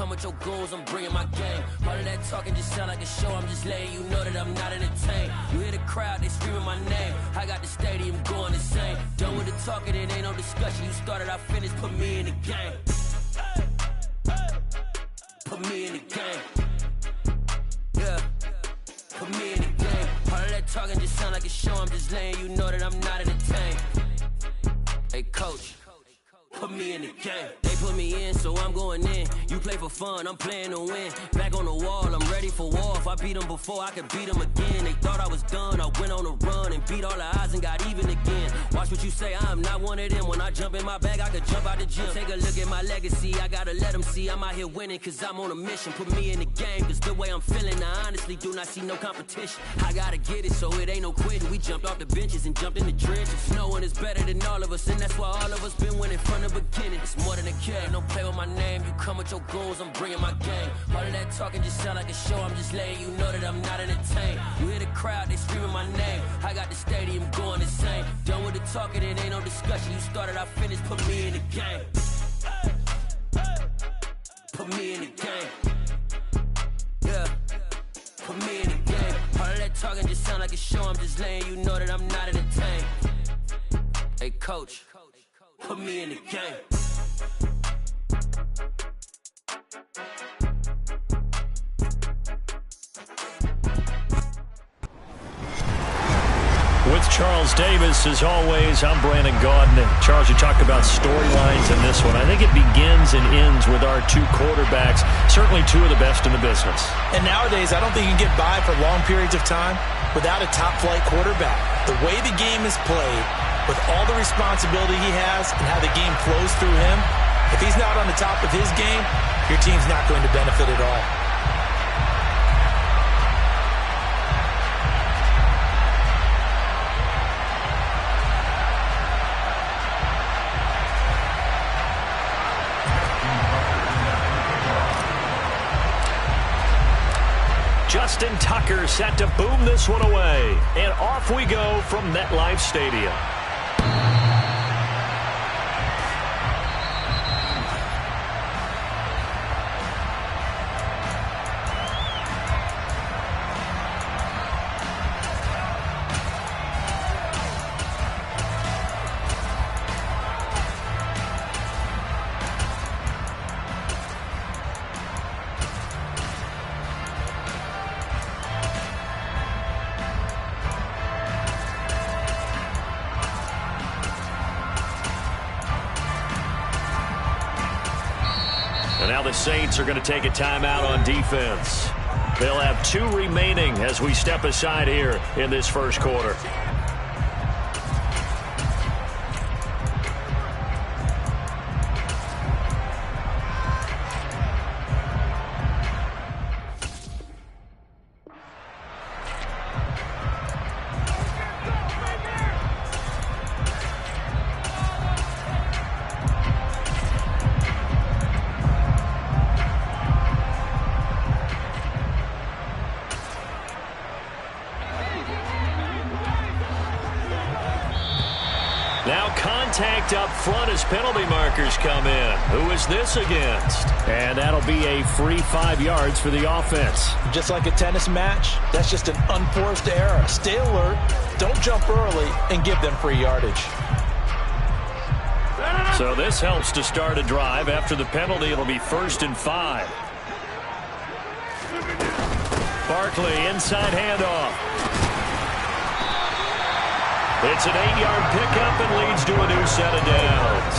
come with your goons, I'm bringing my gang. All of that talking just sound like a show, I'm just letting you know that I'm not entertained. You hear the crowd, they screaming my name. I got the stadium going insane. Done with the talking, it ain't no discussion. You started, I finished, put me in the game. Put me in the game. Yeah, put me in the game. All of that talking just sound like a show, I'm just letting you know that I'm not entertained. Hey coach, put me in the game. They put me in, so I'm going in. You play for fun, I'm playing to win. Back on the wall, I'm ready for war. If I beat them before, I could beat them again. They thought I was done, I went on a run and beat all the odds and got even again. Watch what you say, I'm not one of them. When I jump in my bag, I could jump out the gym. Take a look at my legacy, I gotta let them see I'm out here winning, cause I'm on a mission. Put me in the game, cause the way I'm feeling, I honestly do not see no competition. I gotta get it, so it ain't no quitting. We jumped off the benches and jumped in the trenches. No one is better than all of us, and that's why all of us been winning from the beginning. It's more than a kid, don't play with my name. You come with your goons, I'm bringing my gang. All of that talking just sound like a show, I'm just letting you know that I'm not entertained. You hear the crowd, they screaming my name. I got the stadium going insane. Done with the talking, it ain't no discussion. You started, I finished, put me in the game. Put me in the game. Yeah, put me in the game. All of that talking just sound like a show, I'm just letting you know that I'm not entertained. Hey coach, put me in the game. With Charles Davis, as always, I'm Brandon Gaudin. And Charles, you talked about storylines in this one. I think it begins and ends with our two quarterbacks, certainly two of the best in the business. And nowadays, I don't think you can get by for long periods of time without a top-flight quarterback. The way the game is played, with all the responsibility he has and how the game flows through him, if he's not on the top of his game, your team's not going to benefit at all. Justin Tucker set to boom this one away. And off we go from MetLife Stadium. Now the Saints are going to take a timeout on defense. They'll have 2 remaining as we step aside here in this first quarter. Now contact up front as penalty markers come in. Who is this against? And that'll be a free 5 yards for the offense. Just like a tennis match, that's just an unforced error. Stay alert, don't jump early, and give them free yardage. So this helps to start a drive. After the penalty, it'll be 1st and 5. Barkley, inside handoff. It's an 8-yard pickup and leads to a new set of downs.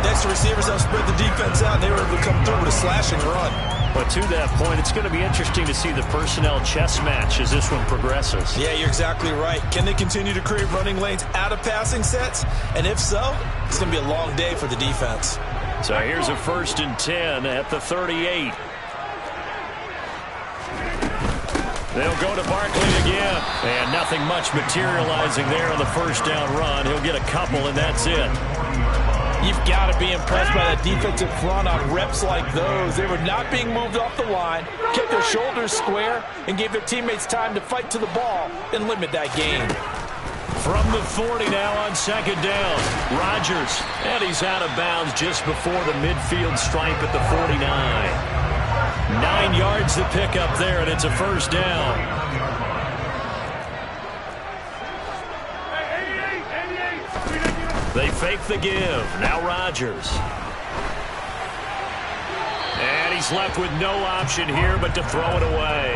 Next, the receivers have spread the defense out, and they were able to come through with a slashing run. But to that point, it's going to be interesting to see the personnel chess match as this one progresses. Yeah, you're exactly right. Can they continue to create running lanes out of passing sets? And if so, it's going to be a long day for the defense. So here's a 1st and 10 at the 38. They'll go to Barkley again. And nothing much materializing there on the first down run. He'll get a couple, and that's it. You've got to be impressed by that defensive front on reps like those. They were not being moved off the line, kept their shoulders square, and gave their teammates time to fight to the ball and limit that gain. From the 40 now on second down. Rodgers, and he's out of bounds just before the midfield stripe at the 49. 9 yards to pick up there, and it's a first down. They fake the give. Now Rodgers. And he's left with no option here but to throw it away.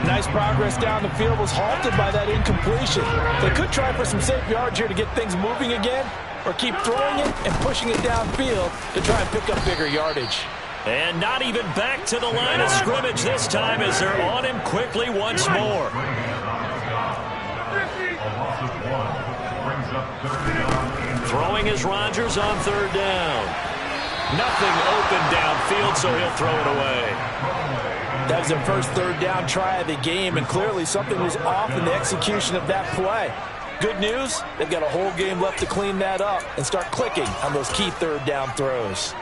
Nice progress down the field, was halted by that incompletion. They could try for some safe yards here to get things moving again, or keep throwing it and pushing it downfield to try and pick up bigger yardage. And not even back to the line of scrimmage this time as they're on him quickly once more. Throwing is Rodgers on third down. Nothing open downfield, so he'll throw it away. That was their first third down try of the game, and clearly something was off in the execution of that play. Good news, they've got a whole game left to clean that up and start clicking on those key third down throws.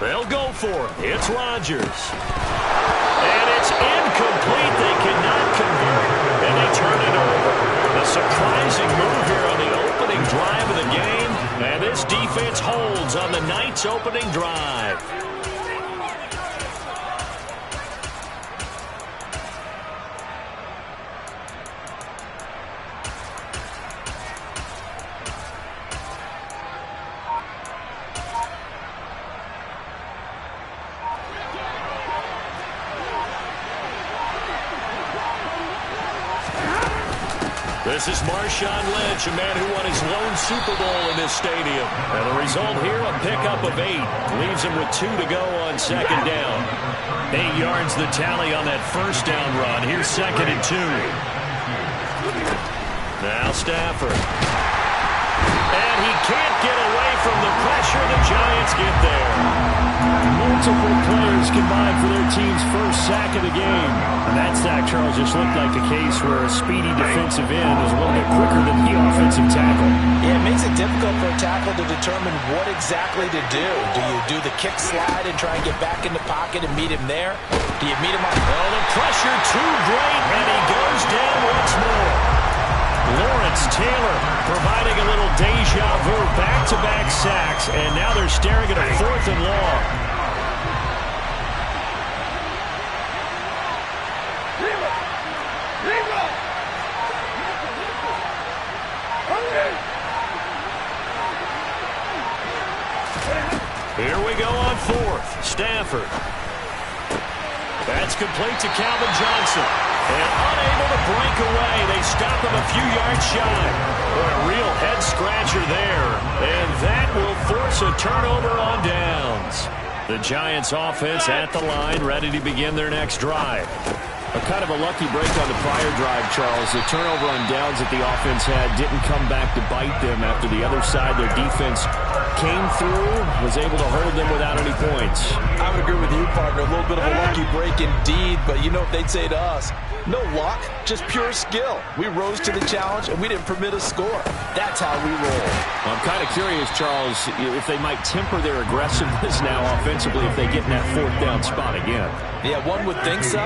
They'll go for it. It's Rodgers. And it's incomplete. They cannot convert, and they turn it over. A surprising move here on the opening drive of the game, and this defense holds on the Knights' opening drive. This is Marshawn Lynch, a man who won his lone Super Bowl in this stadium. And the result here, a pickup of 8. Leaves him with 2 to go on second down. 8 yards the tally on that first down run. Here's second and 2. Now Stafford. And he can't get away from the pressure. The Giants get there. Multiple players combined for their team's first sack of the game. And that sack, Charles, just looked like the case where a speedy defensive end is a little bit quicker than the offensive tackle. Yeah, it makes it difficult for a tackle to determine what exactly to do. Do you do the kick slide and try and get back in the pocket and meet him there? Do you meet him on... Oh, the pressure too great, and he goes down once more. Lawrence Taylor providing a little deja vu, back-to-back sacks, and now they're staring at a 4th and long. Here we go on 4th. Stafford. That's complete to Calvin Johnson. And unable to break away. They stop him a few yards shy. What a real head-scratcher there. And that will force a turnover on downs. The Giants offense at the line, ready to begin their next drive. A kind of a lucky break on the prior drive, Charles. The turnover on downs that the offense had didn't come back to bite them after the other side. Their defense came through, was able to hold them without any points. I would agree with you, partner. A little bit of a lucky break indeed, but you know what they'd say to us? No luck, just pure skill. We rose to the challenge, and we didn't permit a score. That's how we roll. Well, I'm kind of curious, Charles, if they might temper their aggressiveness now offensively if they get in that 4th down spot again. Yeah, one would think so,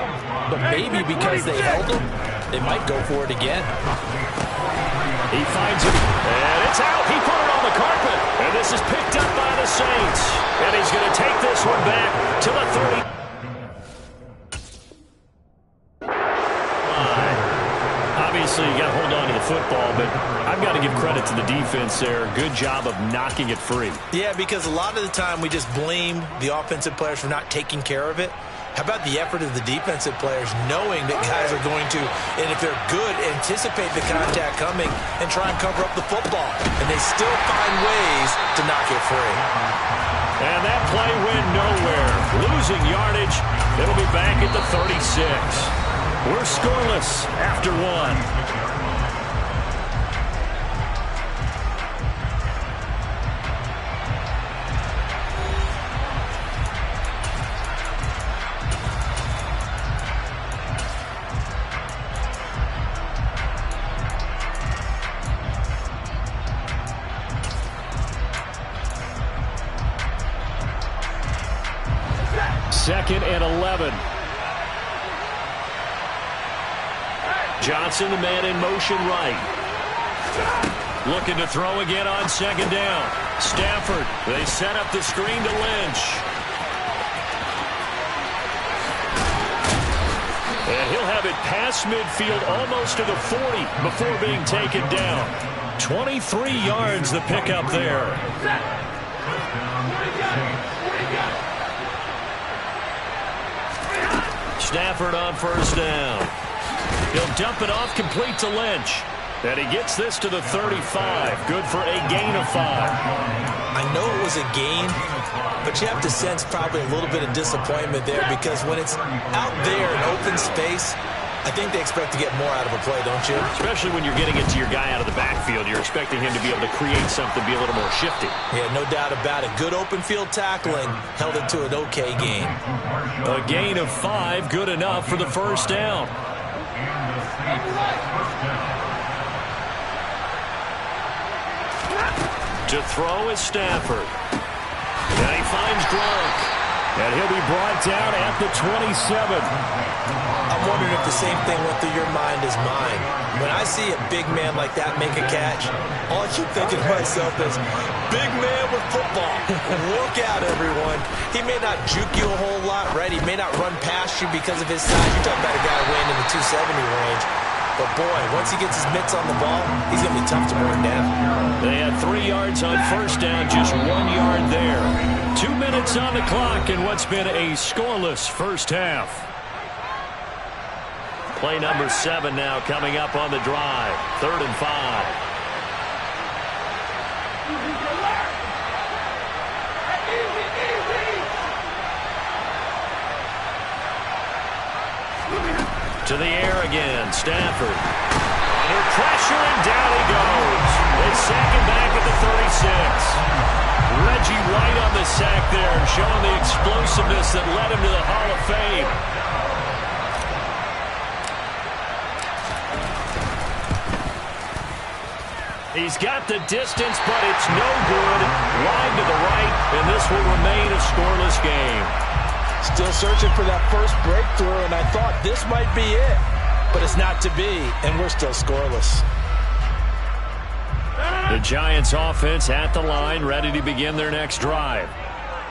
but maybe because they held him, they might go for it again. He finds it, and it's out. He put it on the carpet, and this is picked up by the Saints. And he's going to take this one back to the 30. Obviously, you got to hold on to the football, but I've got to give credit to the defense there. Good job of knocking it free. Yeah, because a lot of the time we just blame the offensive players for not taking care of it. How about the effort of the defensive players knowing that guys are going to, and if they're good, anticipate the contact coming and try and cover up the football. And they still find ways to knock it free. And that play went nowhere. Losing yardage. It'll be back at the 36. We're scoreless after 1. 2nd and 11. Johnson, the man in motion right. Looking to throw again on 2nd down. Stafford, they set up the screen to Lynch. And he'll have it past midfield almost to the 40 before being taken down. 23 yards the pickup there. Stafford on 1st down. He'll dump it off complete to Lynch. And he gets this to the 35. Good for a gain of 5. I know it was a gain, but you have to sense probably a little bit of disappointment there because when it's out there in open space, I think they expect to get more out of a play, don't you? Especially when you're getting it to your guy out of the backfield. You're expecting him to be able to create something, be a little more shifty. Yeah, no doubt about it. Good open field tackling held it to an okay gain. A gain of 5, good enough for the 1st down. To throw is Stafford. And he finds Gronk. And he'll be brought down at the 27. I'm wondering if the same thing went through your mind as mine. When I see a big man like that make a catch, all I keep thinking to myself is, big man with football. Look out, everyone. He may not juke you a whole lot, right? He may not run past you because of his size. You're talking about a guy weighing in the 270 range. But, boy, once he gets his mitts on the ball, he's going to be tough to bring down. They had 3 yards on 1st down, just 1 yard there. 2 minutes on the clock in what's been a scoreless 1st half. Play number 7 now coming up on the drive. 3rd and 5. To the air again, Stafford. Under pressure, and down he goes. They sack him back at the 36. Reggie White on the sack there, showing the explosiveness that led him to the Hall of Fame. He's got the distance, but it's no good. Wide to the right, and this will remain a scoreless game. Still searching for that first breakthrough, and I thought this might be it. But it's not to be, and we're still scoreless. The Giants offense at the line, ready to begin their next drive.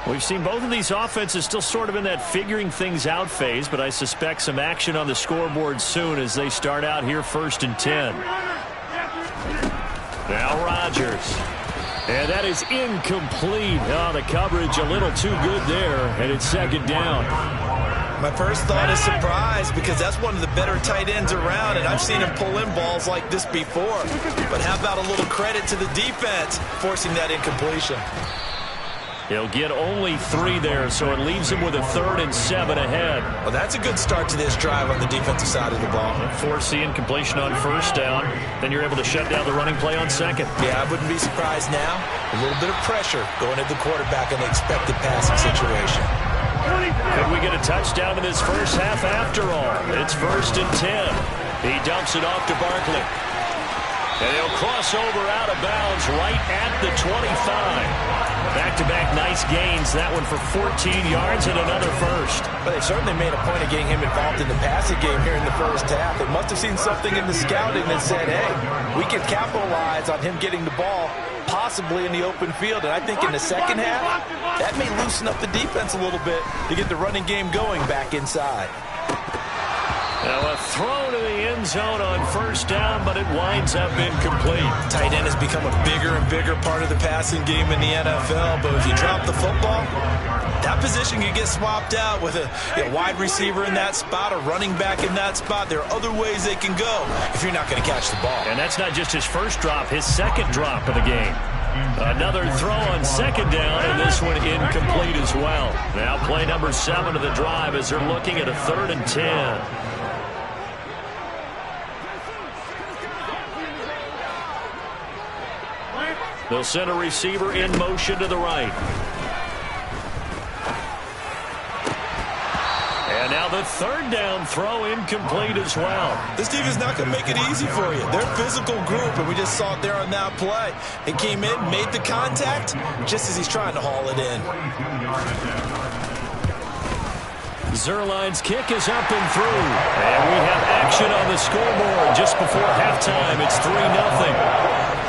We've seen both of these offenses still sort of in that figuring things out phase, but I suspect some action on the scoreboard soon as they start out here 1st and 10. Now Rodgers. And that is incomplete. Oh, the coverage a little too good there, and it's 2nd down. My first thought is surprise because that's one of the better tight ends around, and I've seen him pull in balls like this before. But how about a little credit to the defense forcing that incompletion? He'll get only 3 there, so it leaves him with a 3rd and 7 ahead. Well, that's a good start to this drive on the defensive side of the ball. Force the incompletion on 1st down. Then you're able to shut down the running play on 2nd. Yeah, I wouldn't be surprised now. A little bit of pressure going at the quarterback in the expected passing situation. Could we get a touchdown in this 1st half after all? It's 1st and 10. He dumps it off to Barkley. And he'll cross over out of bounds right at the 25. Back-to-back nice gains. That one for 14 yards and another first. But they certainly made a point of getting him involved in the passing game here in the 1st half. They must have seen something in the scouting that said, hey, we can capitalize on him getting the ball possibly in the open field. And I think in the 2nd half, that may loosen up the defense a little bit to get the running game going back inside. Now a throw to the end zone on 1st down, but it winds up incomplete. Tight end has become a bigger and bigger part of the passing game in the NFL, but if you drop the football, that position can get swapped out with a wide receiver in that spot, a running back in that spot. There are other ways they can go if you're not going to catch the ball. And that's not just his first drop, his 2nd drop of the game. Another throw on 2nd down, and this one incomplete as well. Now play number 7 of the drive as they're looking at a 3rd and 10. They'll send a receiver in motion to the right. And now the 3rd down throw incomplete as well. This team is not going to make it easy for you. They're a physical group, and we just saw it there on that play. It came in, made the contact, just as he's trying to haul it in. Zuerlein's kick is up and through. And we have action on the scoreboard just before halftime. It's 3-0.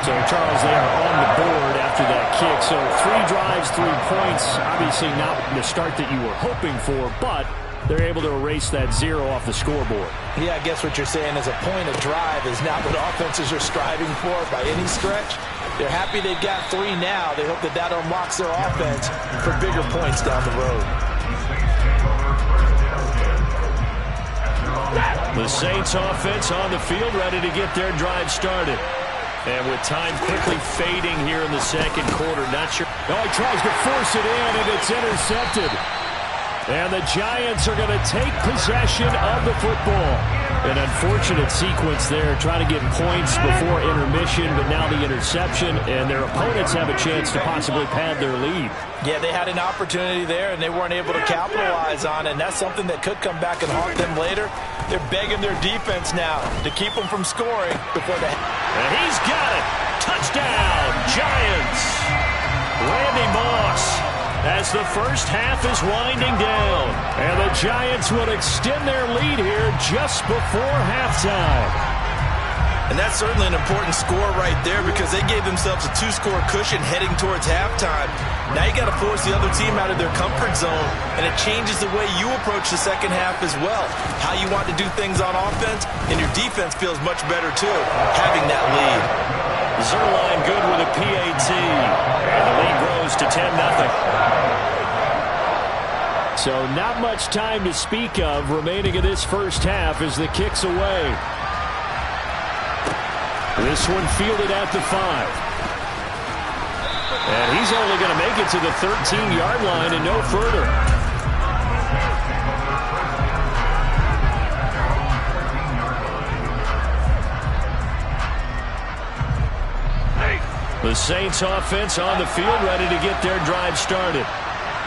So, Charles, they are on the board after that kick. So 3 drives, 3 points. Obviously not the start that you were hoping for, but they're able to erase that 0 off the scoreboard. Yeah, I guess what you're saying is a point of drive is not what offenses are striving for by any stretch. They're happy they've got 3 now. They hope that that unlocks their offense for bigger points down the road. The Saints offense on the field, ready to get their drive started. And with time quickly fading here in the second quarter, not sure. Oh, he tries to force it in, and it's intercepted. And the Giants are going to take possession of the football. An unfortunate sequence there, trying to get points before intermission, but now the interception, and their opponents have a chance to possibly pad their lead. Yeah, they had an opportunity there, and they weren't able to capitalize on it, and that's something that could come back and haunt them later. They're begging their defense now to keep them from scoring before they... And he's got it! Touchdown, Giants! Randy Moss, as the first half is winding down. And the Giants will extend their lead here just before halftime. And that's certainly an important score right there because they gave themselves a 2-score cushion heading towards halftime. Now you got to force the other team out of their comfort zone, and it changes the way you approach the second half as well. How you want to do things on offense, and your defense feels much better too, having that lead. Zuerlein good with a PAT, and the lead grows to 10-0. So not much time to speak of remaining in this first half as the kick's away. This one fielded at the 5. And he's only going to make it to the 13-yard line and no further. The Saints offense on the field, ready to get their drive started.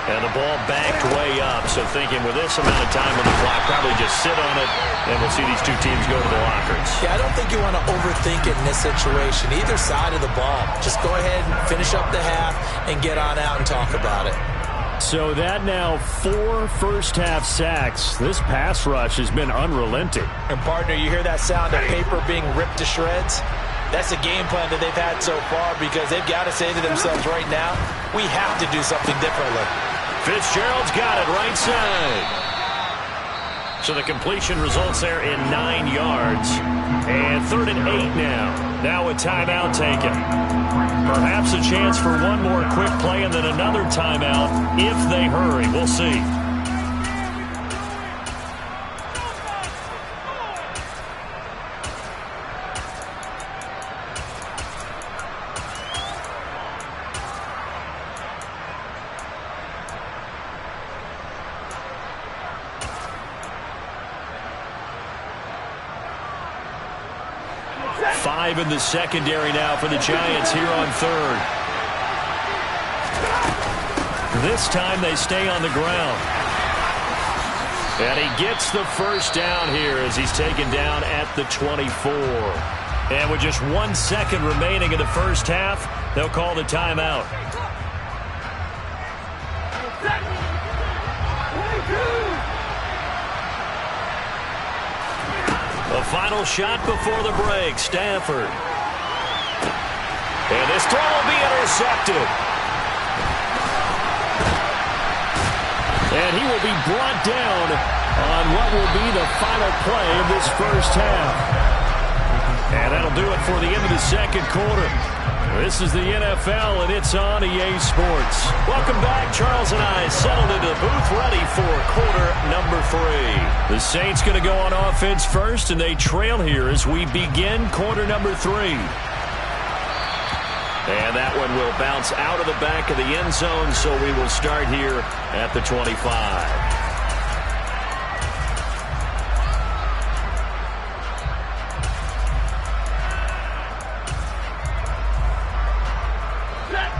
And the ball backed way up, so thinking with this amount of time on the clock, probably just sit on it, and we'll see these two teams go to the lockers. Yeah, I don't think you want to overthink it in this situation, either side of the ball. Just go ahead and finish up the half and get on out and talk about it. So that now 4 first-half sacks. This pass rush has been unrelenting. And, partner, you hear that sound of paper being ripped to shreds? That's a game plan that they've had so far because they've got to say to themselves right now, we have to do something differently. Fitzgerald's got it right side. So the completion results there in 9 yards. And 3rd and 8 now. Now a timeout taken. Perhaps a chance for one more quick play and then another timeout if they hurry. We'll see. In the secondary now for the Giants here on 3rd. This time they stay on the ground. And he gets the first down here as he's taken down at the 24. And with just 1 second remaining in the first half, they'll call the timeout. The final shot before the break, Stafford. And this throw will be intercepted. And he will be brought down on what will be the final play of this first half. And that'll do it for the end of the second quarter. This is the NFL, and it's on EA Sports. Welcome back. Charles and I settled into the booth, ready for quarter number 3. The Saints going to go on offense first, and they trail here as we begin quarter number 3. And that one will bounce out of the back of the end zone, so we will start here at the 25.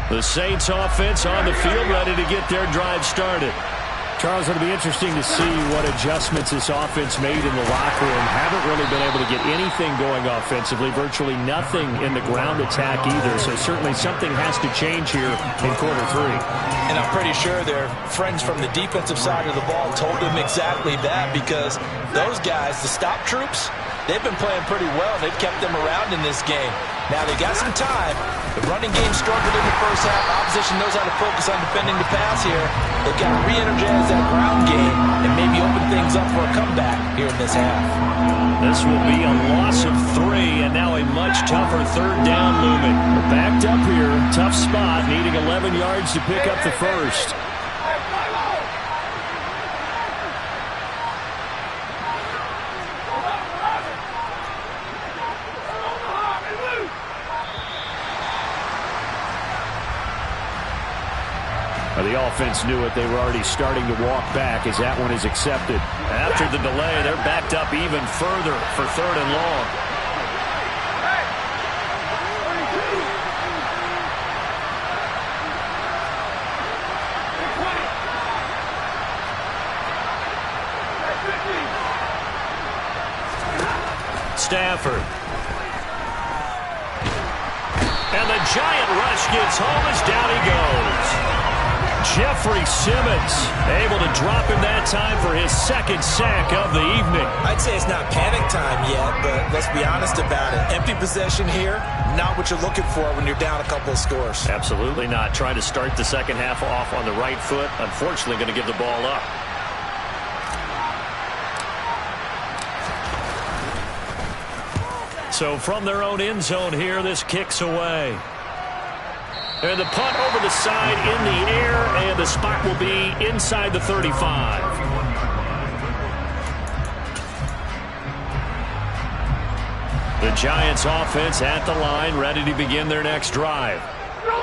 The Saints offense on the field, ready to get their drive started. Charles, it'll be interesting to see what adjustments this offense made in the locker room. Haven't really been able to get anything going offensively, virtually nothing in the ground attack either. So certainly something has to change here in quarter 3. And I'm pretty sure their friends from the defensive side of the ball told them exactly that, because those guys, the stop troops, they've been playing pretty well. They've kept them around in this game. Now they got some time. The running game struggled in the first half. Opposition knows how to focus on defending the pass here. They've got to re-energize that ground game and maybe open things up for a comeback here in this half. This will be a loss of 3, and now a much tougher third down looming. We're backed up here. Tough spot, needing 11 yards to pick up the first. The offense knew it. They were already starting to walk back as that one is accepted. After the delay, they're backed up even further for 3rd and long. Stafford. And the giant rush gets home as down he goes. Jeffrey Simmons able to drop him that time for his 2nd sack of the evening. I'd say it's not panic time yet, but let's be honest about it. Empty possession here, not what you're looking for when you're down a couple of scores. Absolutely not. Trying to start the second half off on the right foot. Unfortunately, going to give the ball up. So from their own end zone here, this kicks away. And the punt over the side in the air, and the spot will be inside the 35. The Giants offense at the line, ready to begin their next drive.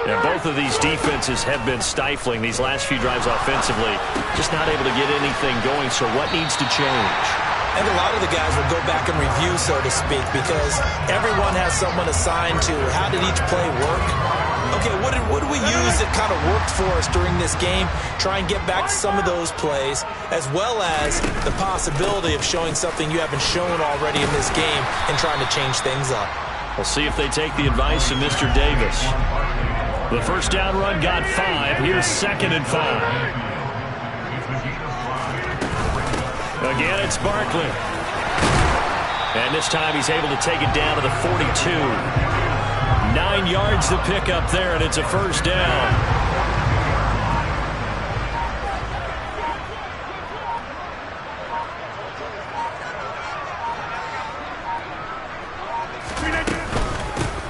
And both of these defenses have been stifling these last few drives offensively. Just not able to get anything going, so what needs to change? And a lot of the guys will go back and review, so to speak, because everyone has someone assigned to how did each play work. Okay, what do we use that kind of worked for us during this game? Try and get back to some of those plays, as well as the possibility of showing something you haven't shown already in this game and trying to change things up. We'll see if they take the advice of Mr. Davis. The first down run got 5. Here's 2nd and 5. Again, it's Barkley. And this time he's able to take it down to the 42. 9 yards to pick up there, and it's a first down.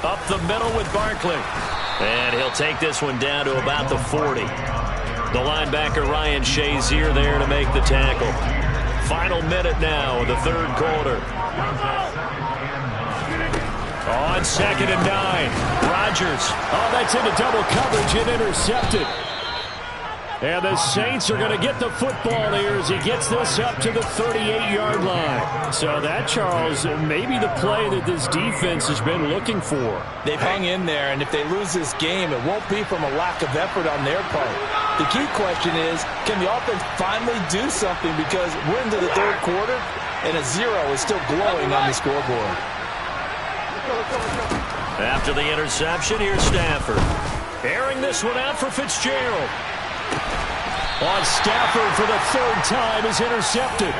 Up the middle with Barkley. And he'll take this one down to about the 40. The linebacker Ryan Shazier there to make the tackle. Final minute now of the 3rd quarter. On 2nd and 9. Rodgers. Oh, that's into double coverage and intercepted. And the Saints are going to get the football here as he gets this up to the 38-yard line. So that, Charles, maybe the play that this defense has been looking for. They've hung in there, and if they lose this game, it won't be from a lack of effort on their part. The key question is, can the offense finally do something, because we're into the 3rd quarter, and a 0 is still glowing on the scoreboard. After the interception, here's Stafford. Airing this one out for Fitzgerald. On Stafford for the 3rd time is intercepted.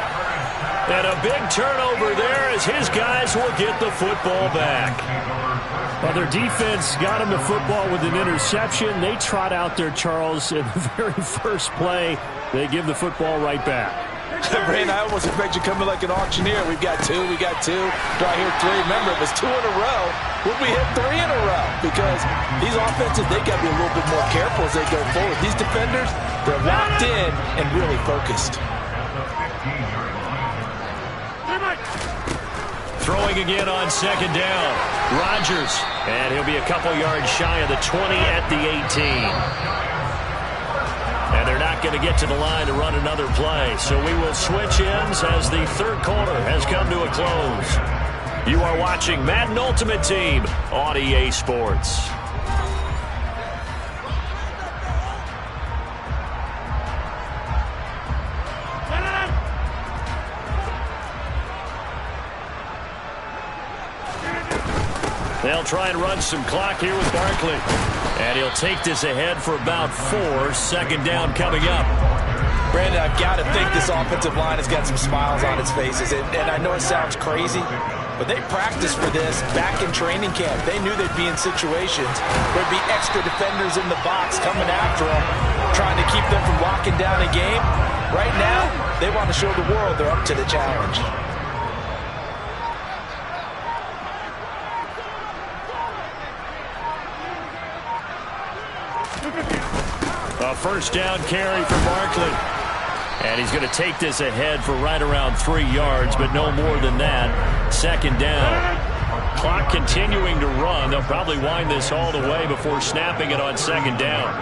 And a big turnover there as his guys will get the football back. Well, their defense got him the football with an interception. They trot out there, Charles, in the very first play. They give the football right back. Brandon, I almost expect you coming like an auctioneer. We've got 2, we got 2. Do I hear 3? Remember, it was 2 in a row. Would we hit 3 in a row? Because these offenses, they got to be a little bit more careful as they go forward. These defenders, they're locked in and really focused. Throwing again on 2nd down. Rodgers, and he'll be a couple yards shy of the 20 at the 18. And they're not going to get to the line to run another play. So we will switch ends as the 3rd quarter has come to a close. You are watching Madden Ultimate Team on EA Sports. They'll try and run some clock here with Barkley. And he'll take this ahead for about 4. Second down coming up. Brandon, I've got to think this offensive line has got some smiles on its faces. And I know it sounds crazy, but they practiced for this back in training camp. They knew they'd be in situations where there'd be extra defenders in the box coming after them, trying to keep them from locking down a game. Right now, they want to show the world they're up to the challenge. A first down carry for Barkley. And he's going to take this ahead for right around 3 yards, but no more than that. Second down. Clock continuing to run. They'll probably wind this all the way before snapping it on second down.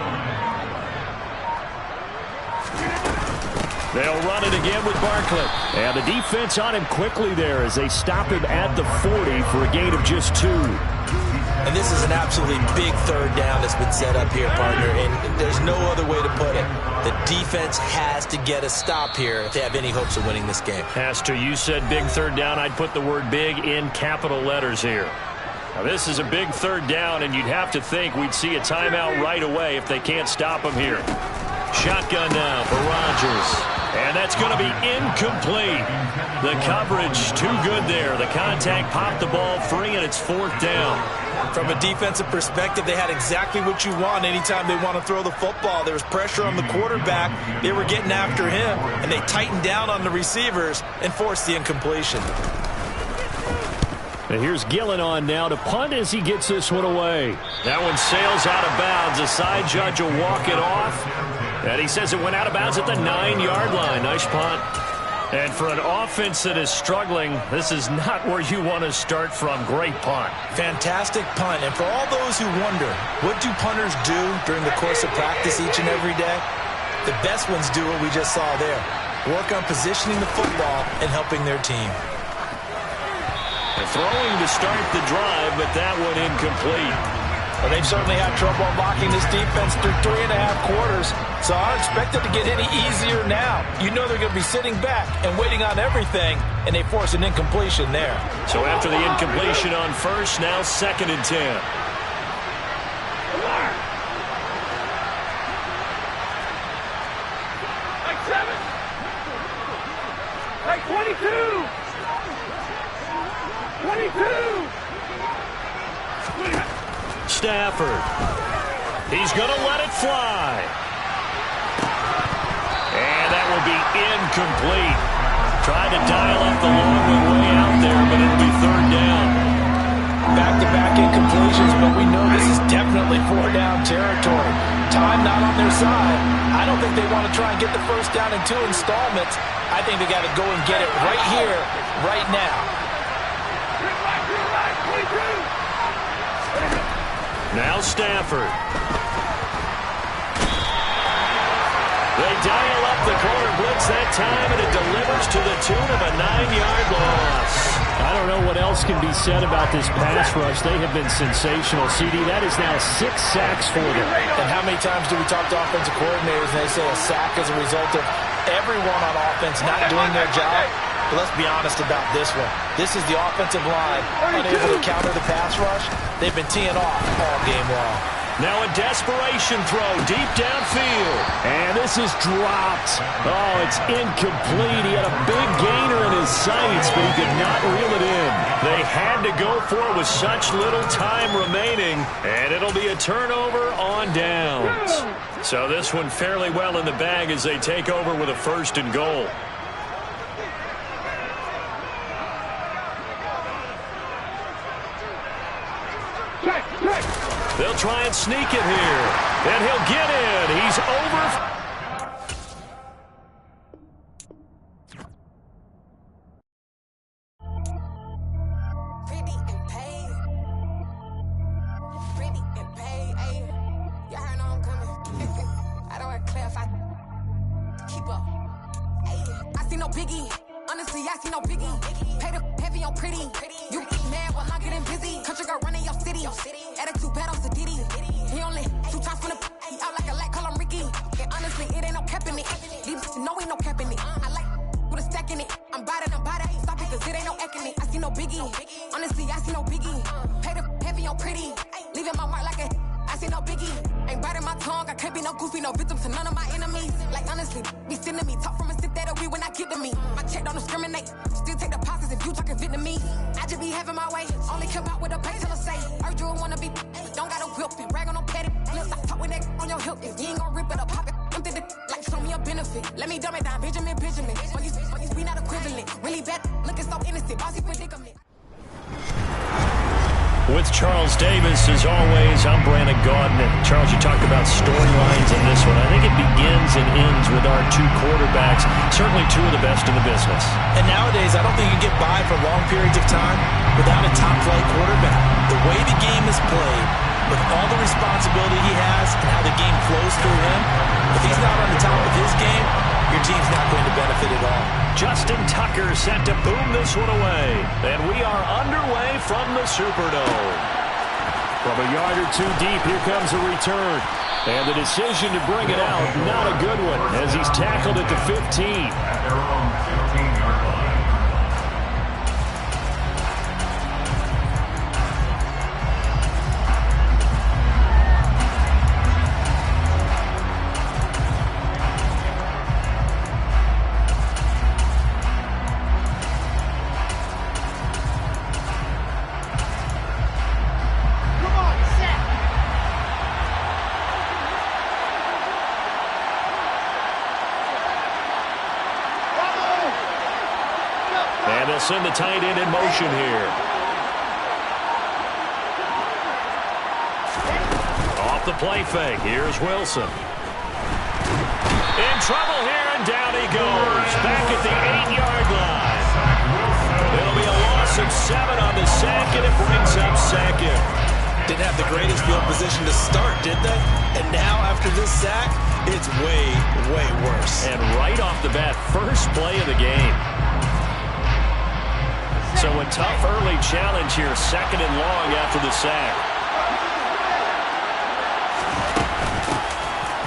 They'll run it again with Barkley. And the defense on him quickly there as they stop him at the 40 for a gain of just 2. And this is an absolutely big third down that's been set up here, partner, and there's no other way to put it. The defense has to get a stop here if they have any hopes of winning this game. Has to. You said big third down. I'd put the word big in capital letters here. Now, this is a big third down, and you'd have to think we'd see a timeout right away if they can't stop him here. Shotgun now for Rodgers. And that's going to be incomplete. The coverage too good there. The contact popped the ball free, and it's 4th down. From a defensive perspective, they had exactly what you want anytime they want to throw the football. There was pressure on the quarterback. They were getting after him, and they tightened down on the receivers and forced the incompletion. And here's Gillen on now to punt as he gets this one away. That one sails out of bounds. The side judge will walk it off. And he says it went out of bounds at the 9-yard line. Nice punt. And for an offense that is struggling, this is not where you want to start from. Great punt. Fantastic punt. And for all those who wonder, what do punters do during the course of practice each and every day? The best ones do what we just saw there. Work on positioning the football and helping their team. They're throwing to start the drive, but that one incomplete. Well, they've certainly had trouble unlocking this defense through 3.5 quarters, so I don't expect it to get any easier now. You know they're going to be sitting back and waiting on everything, and they force an incompletion there. So after the incompletion on first, now 2nd and 10. Like 7. Like 22. 22. Stafford. He's going to let it fly. And that will be incomplete. Trying to dial up the long way out there, but it'll be 3rd down. Back-to-back incompletions, but we know this is definitely 4-down territory. Time not on their side. I don't think they want to try and get the first down in 2 installments. I think they got to go and get it right here, right now. Now Stafford. They dial up the corner blitz that time, and it delivers to the tune of a 9-yard loss. I don't know what else can be said about this pass rush. They have been sensational, CD. That is now 6 sacks for them. And how many times do we talk to offensive coordinators and they say a sack is a result of everyone on offense not doing their job? But let's be honest about this one. This is the offensive line unable to counter the pass rush. They've been teeing off all game long. Now a desperation throw deep downfield. And this is dropped. Oh, it's incomplete. He had a big gainer in his sights, but he could not reel it in. They had to go for it with such little time remaining, and it'll be a turnover on downs. So this one fairly well in the bag as they take over with a 1st and goal. They'll try and sneak it here. And he'll get in. He's over. I see no biggie. Honestly, I see no biggie. Pay the heavy on pretty. You mad while I'm getting busy. Country girl running your city. Attitude bad on Sadiddy. He only 2 times from the he out like a light, call him Ricky. And honestly, it ain't no cap in it. Leave no ain't no cap in it. I like with a stack in it. I'm bad, stop it, cause it ain't no acting it. I see no biggie. Honestly, I see no biggie. Pay the heavy on on pretty. Leaving my mark like a I see no biggie. Ain't biting my tongue, I can't be no goofy, no victim to none of my enemies. Like honestly, be sending me talk from a sip that'll be when I get to me. My check don't discriminate, still take deposits if you talking Vietnamese. I just be having my way, only come out with a pay till I say. Heard you wanna be, but don't got a whip and brag on no petty. Look, I talk with that on your hip, if you ain't gon' rip it or pop it. I'm thinking like show me a benefit. Let me dumb it down, Benjamin. For you be not equivalent. Really bad, looking so innocent, bossy predicament. With Charles Davis, as always, I'm Brandon Gaudin. Charles, you talked about storylines in this one. I think it begins and ends with our two quarterbacks, certainly two of the best in the business. And nowadays, I don't think you can get by for long periods of time without a top-flight quarterback. The way the game is played, with all the responsibility he has and how the game flows through him, if he's not on the top of his game, your team's not going to benefit at all. Justin Tucker set to boom this one away. And we are underway from the Superdome. From a yard or two deep, here comes a return. And the decision to bring it out, not a good one, as he's tackled at the 15. At their own 15-yard line. Send the tight end in motion here. Off the play fake. Here's Wilson. In trouble here, and down he goes. Back at the 8-yard line. It'll be a loss of 7 on the sack, and it brings up second. Didn't have the greatest field position to start, did they? And now, after this sack, it's way, way worse. And right off the bat, first play of the game. So a tough early challenge here, 2nd and long after the sack.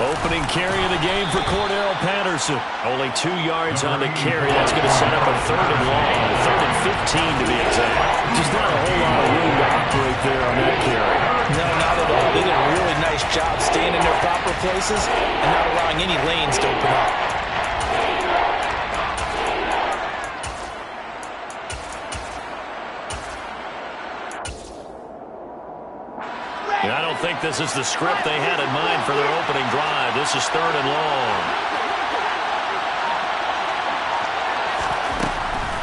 Opening carry of the game for Cordero Patterson. Only 2 yards on the carry. That's going to set up a 3rd and long, 3rd and 15 to be exact. Just not a whole lot of room to operate there on that carry. No, not at all. They did a really nice job staying in their proper places and not allowing any lanes to open up. I don't think this is the script they had in mind for their opening drive. This is 3rd and long.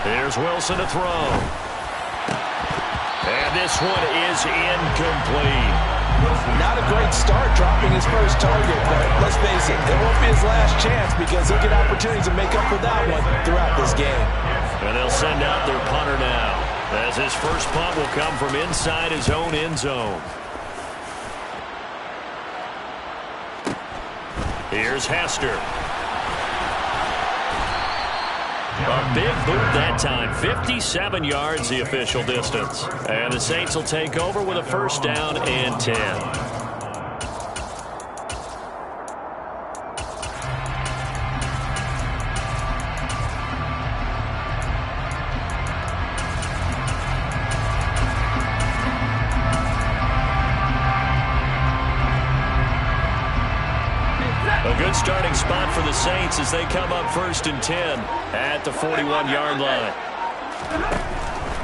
Here's Wilson to throw. And this one is incomplete. Not a great start dropping his first target, but let's face it, it won't be his last chance because he'll get opportunities to make up for that one throughout this game. And they'll send out their punter now, as his first punt will come from inside his own end zone. Here's Hester. A big boot that time. 57 yards the official distance. And the Saints will take over with a 1st down and 10. A good starting spot for the Saints as they come up 1st and 10 at the 41-yard line.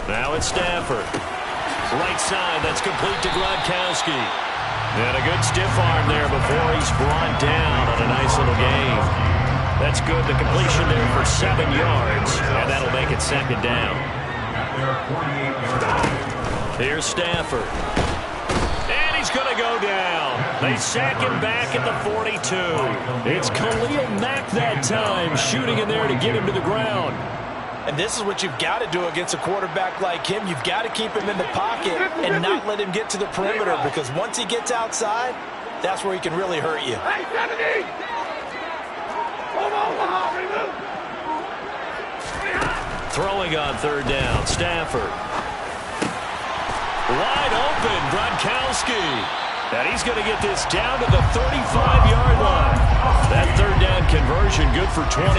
Now it's Stafford. Right side, that's complete to Gronkowski. And a good stiff arm there before he's brought down on a nice little gain. That's good. The completion there for 7 yards, and that'll make it 2nd down. Here's Stafford. And he's going to go down. They sack him back at the 42. It's Khalil Mack that time, shooting in there to get him to the ground. And this is what you've got to do against a quarterback like him. You've got to keep him in the pocket and not let him get to the perimeter, because once he gets outside, that's where he can really hurt you. Hey, 70! Throwing on 3rd down, Stafford. Wide open, Gronkowski. And he's going to get this down to the 35-yard line. That 3rd down conversion good for 23.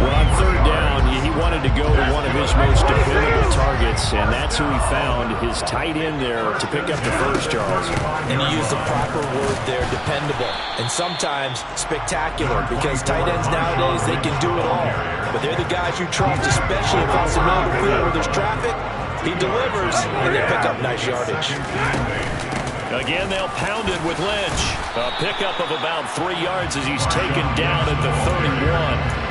Well, on 3rd down, he wanted to go to one of his most dependable targets. and that's who he found, his tight end there to pick up the first, Charles. And you use the proper word there, dependable, and sometimes spectacular, because tight ends nowadays, they can do it all. But they're the guys you trust, especially across the middle of the field where there's traffic. He delivers, and they pick up nice yardage. Again, they'll pound it with Lynch. A pickup of about 3 yards as he's taken down at the 31.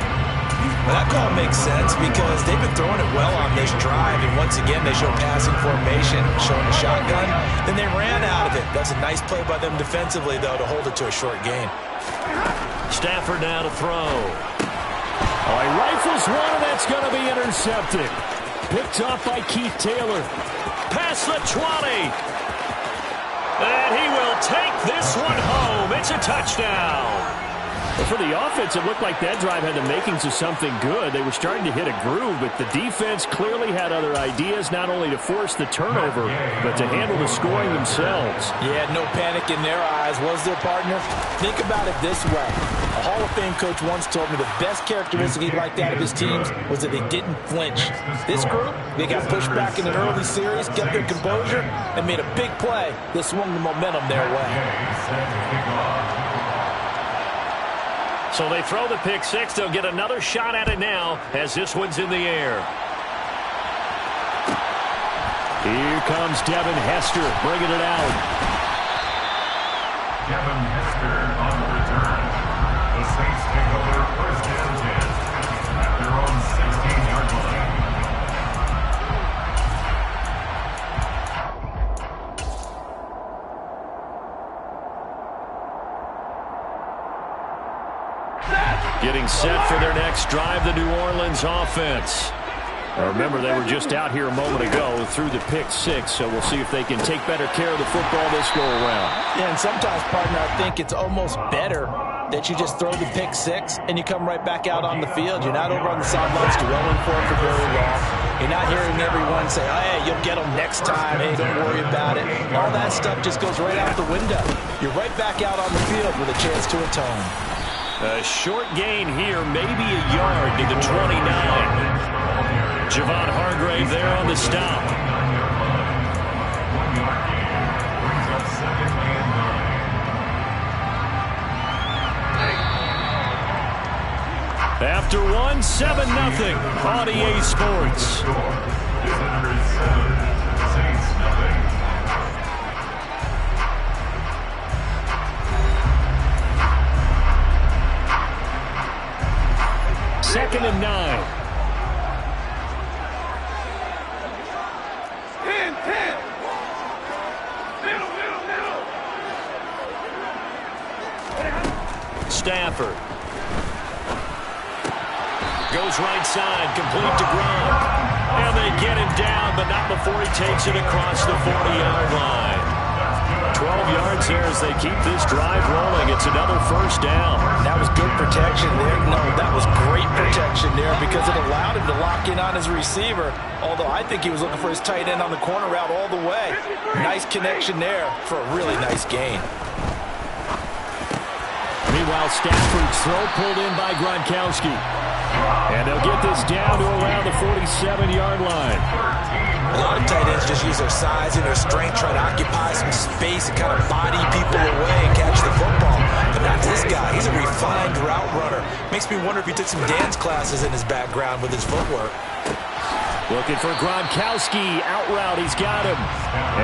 Well, that call makes sense because they've been throwing it well on this drive, and once again they show passing formation, showing a shotgun. Then they ran out of it. That's a nice play by them defensively, though, to hold it to a short gain. Stafford now to throw. Oh, he rifles one, and that's going to be intercepted. Picked off by Keith Taylor. Past the 20. And he will take this one home. It's a touchdown. Well, for the offense, it looked like that drive had the makings of something good. They were starting to hit a groove, but the defense clearly had other ideas, not only to force the turnover, but to handle the scoring themselves. Yeah, no panic in their eyes, was there, partner? Think about it this way. A Hall of Fame coach once told me the best characteristic he liked out of his teams was that they didn't flinch. This group, they got pushed back in an early series, kept their composure, and made a big play that swung the momentum their way. So they throw the pick six. They'll get another shot at it now as this one's in the air. Here comes Devin Hester bringing it out. Devin Hester on the return. The Saints take over first and 10 at their own 16-yard line. Getting set for their next drive, the New Orleans offense. Now remember, they were just out here a moment ago through the pick six, so we'll see if they can take better care of the football this go-around. Yeah, and sometimes, partner, I think it's almost better that you just throw the pick six and you come right back out on the field. You're not over on the sidelines dwelling for it for very long. You're not hearing everyone say, oh, hey, you'll get them next time. Hey, don't worry about it. All that stuff just goes right out the window. You're right back out on the field with a chance to atone. A short gain here, maybe a yard to the 29. Javon Hargrave there on the stop. 1 yard gain brings up second and 9. After one, 7-0 on EA Sports. Visitors 7, Saints nothing. Second and 9. 10, 10. Middle. Stafford. Goes right side, complete to Gronk. And they get him down, but not before he takes it across the 40-yard line. 12 yards there as they keep this drive rolling. It's another first down. That was good protection there. No, that was great protection there because it allowed him to lock in on his receiver, although I think he was looking for his tight end on the corner route all the way. Nice connection there for a really nice gain. Meanwhile, Stafford's throw pulled in by Gronkowski. And they'll get this down to around the 47-yard line. A lot of tight ends just use their size and their strength, try to occupy some space and kind of body people away and catch the football. But not this guy. He's a refined route runner. Makes me wonder if he took some dance classes in his background with his footwork. Looking for Gronkowski. Out route. He's got him.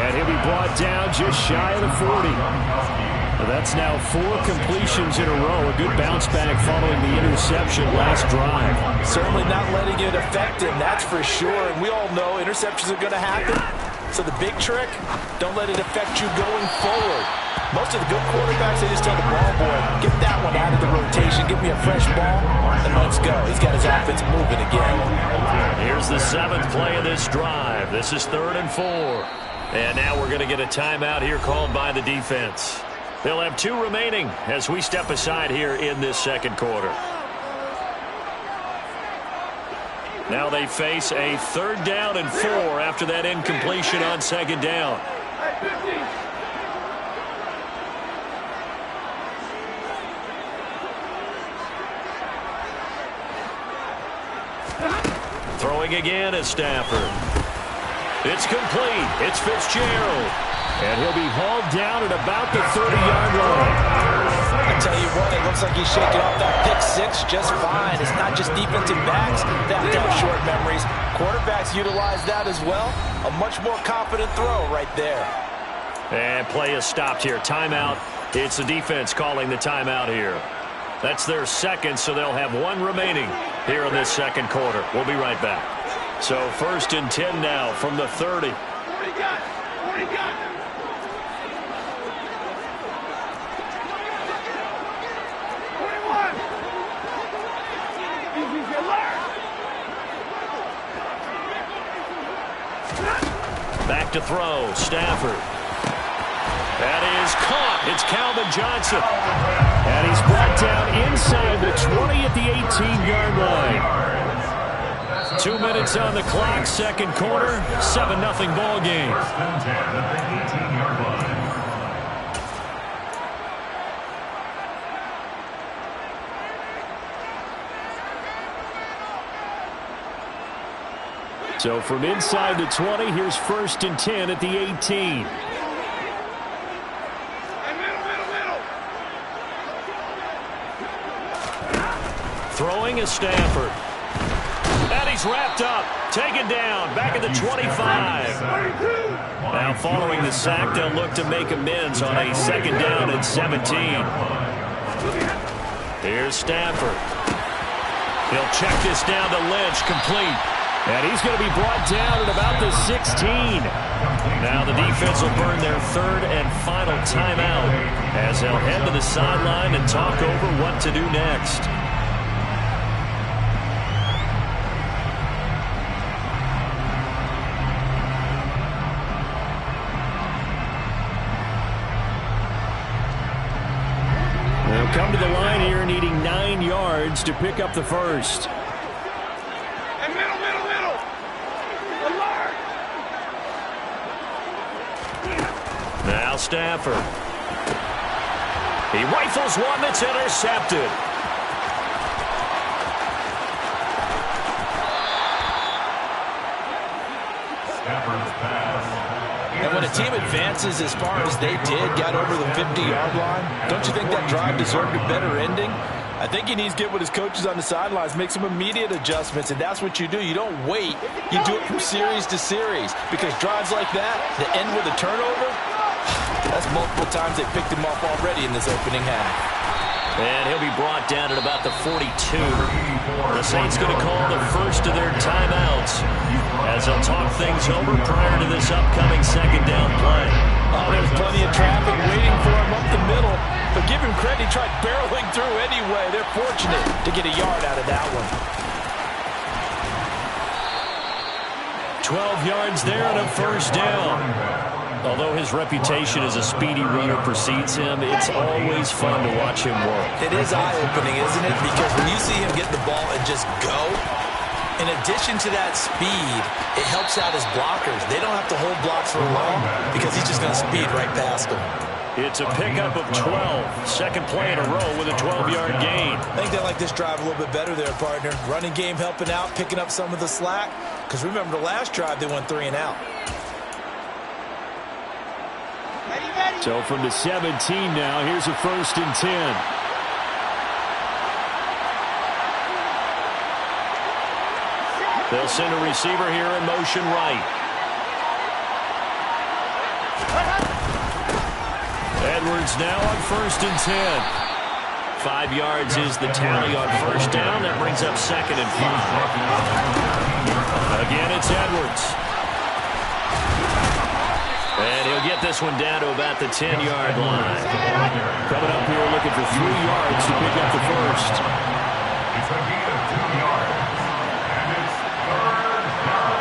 And he'll be brought down just shy of the 40. That's now 4 completions in a row. A good bounce back following the interception last drive. Certainly not letting it affect him, that's for sure. And we all know interceptions are going to happen. So the big trick, don't let it affect you going forward. Most of the good quarterbacks, they just tell the ball boy, get that one out of the rotation, give me a fresh ball, and let's go. He's got his offense moving again. Here's the 7th play of this drive. This is 3rd and 4. And now we're going to get a timeout here called by the defense. They'll have 2 remaining as we step aside here in this second quarter. Now they face a 3rd down and 4 after that incompletion on 2nd down. Throwing again is Stafford. It's complete. It's Fitzgerald. And he'll be hauled down at about the 30-yard line. I tell you what, it looks like he's shaking off that pick six just fine. It's not just defensive backs that have short memories. Quarterbacks utilize that as well. A much more confident throw right there. And play is stopped here. Timeout. It's the defense calling the timeout here. That's their second, so they'll have one remaining here in this second quarter. We'll be right back. So 1st and 10 now from the 30. 40 got. 40 got. Back to throw. Stafford. That is caught. It's Calvin Johnson. And he's brought down inside the 20 at the 18-yard line. 2 minutes on the clock, second quarter, 7-0 ball game. 1st and 10 at the 18-yard line. So from inside the 20, here's 1st and 10 at the 18. Throwing is Stafford. And he's wrapped up. Taken down. Back at the 25. Now following the sack, they'll look to make amends on a 2nd down and 17. Here's Stafford. He'll check this down to Lynch. Complete. And he's going to be brought down at about the 16. Now the defense will burn their 3rd and final timeout as they'll head to the sideline and talk over what to do next. They'll come to the line here needing 9 yards to pick up the first. Now Stafford. He rifles one that's intercepted. Stafford's pass. And when a team advances as far as they did, got over the 50-yard line, don't you think that drive deserved a better ending? I think he needs to get with his coaches on the sidelines, make some immediate adjustments, and that's what you do. You don't wait. You do it from series to series, because drives like that end with a turnover, that's multiple times they picked him off already in this opening half. And he'll be brought down at about the 42. The Saints going to call the first of their timeouts as they'll talk things over prior to this upcoming 2nd down play. Oh, there's plenty of traffic waiting for him up the middle. But give him credit, he tried barreling through anyway. They're fortunate to get a yard out of that one. 12 yards there and a 1st down. Although his reputation as a speedy runner precedes him, it's always fun to watch him work. It is eye-opening, isn't it? Because when you see him get the ball and just go, in addition to that speed, it helps out his blockers. They don't have to hold blocks for long because he's just going to speed right past them. It's a pickup of 12. Second play in a row with a 12-yard gain. I think they like this drive a little bit better there, partner. Running game helping out, picking up some of the slack. Because remember, the last drive, they went 3 and out. So from the 17 now, here's a 1st and 10. They'll send a receiver here in motion right. Edwards now on 1st and 10. 5 yards is the tally on 1st down. That brings up 2nd and 5. Again, it's Edwards. And he'll get this one down to about the 10-yard line. Coming up here looking for 3 yards to pick up the first. It's a gain of 2 yards. And it's 3rd down.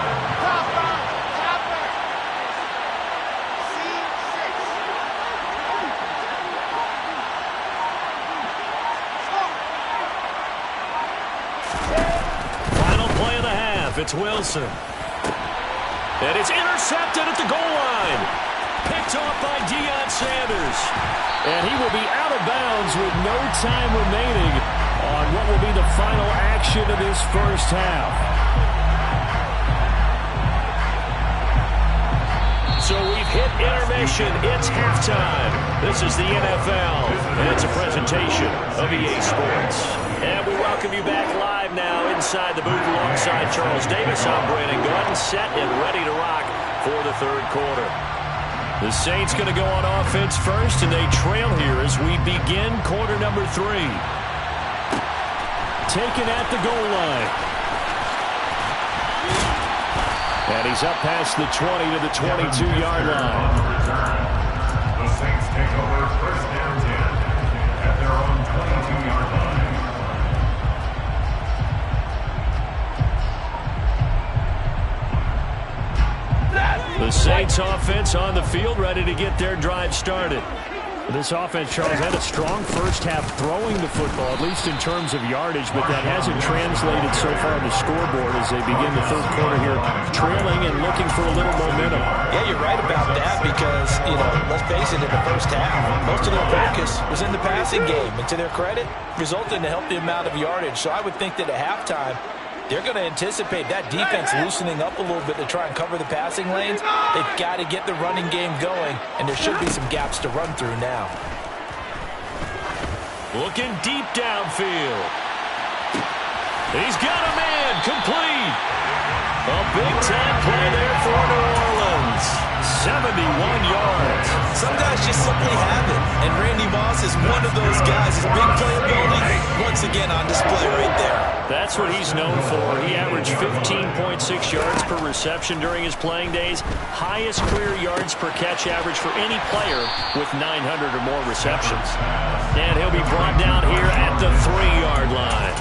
Final play of the half. It's Wilson. And it's intercepted at the goal line. Picked off by Deion Sanders. And he will be out of bounds with no time remaining on what will be the final action of this first half. So we've hit intermission. It's halftime. This is the NFL, and it's a presentation of EA Sports. And we welcome you back live now inside the booth alongside Charles Davis. I'm Brandon Gaudin, set and ready to rock for the third quarter. The Saints going to go on offense first, and they trail here as we begin quarter number 3. Taken at the goal line. And he's up past the 20 to the 22-yard line. The Saints take over first down 10 at their own 22-yard line. The Saints offense on the field, ready to get their drive started. This offense, Charles, had a strong first half throwing the football, at least in terms of yardage, but that hasn't translated so far on the scoreboard as they begin the third quarter here, trailing and looking for a little momentum. Yeah, you're right about that because, let's face it, in the first half, most of their focus was in the passing game, and to their credit, resulted in a healthy amount of yardage. So I would think that at halftime, they're going to anticipate that defense loosening up a little bit to try and cover the passing lanes. They've got to get the running game going, and there should be some gaps to run through now. Looking deep downfield. He's got a man complete. A big-time play there for New Orleans. 71 yards. Some guys just simply have it, and Randy Moss is one of those guys. His big playability, once again on display right there. That's what he's known for. He averaged 15.6 yards per reception during his playing days. Highest career yards per catch average for any player with 900 or more receptions. And he'll be brought down here at the 3-yard line.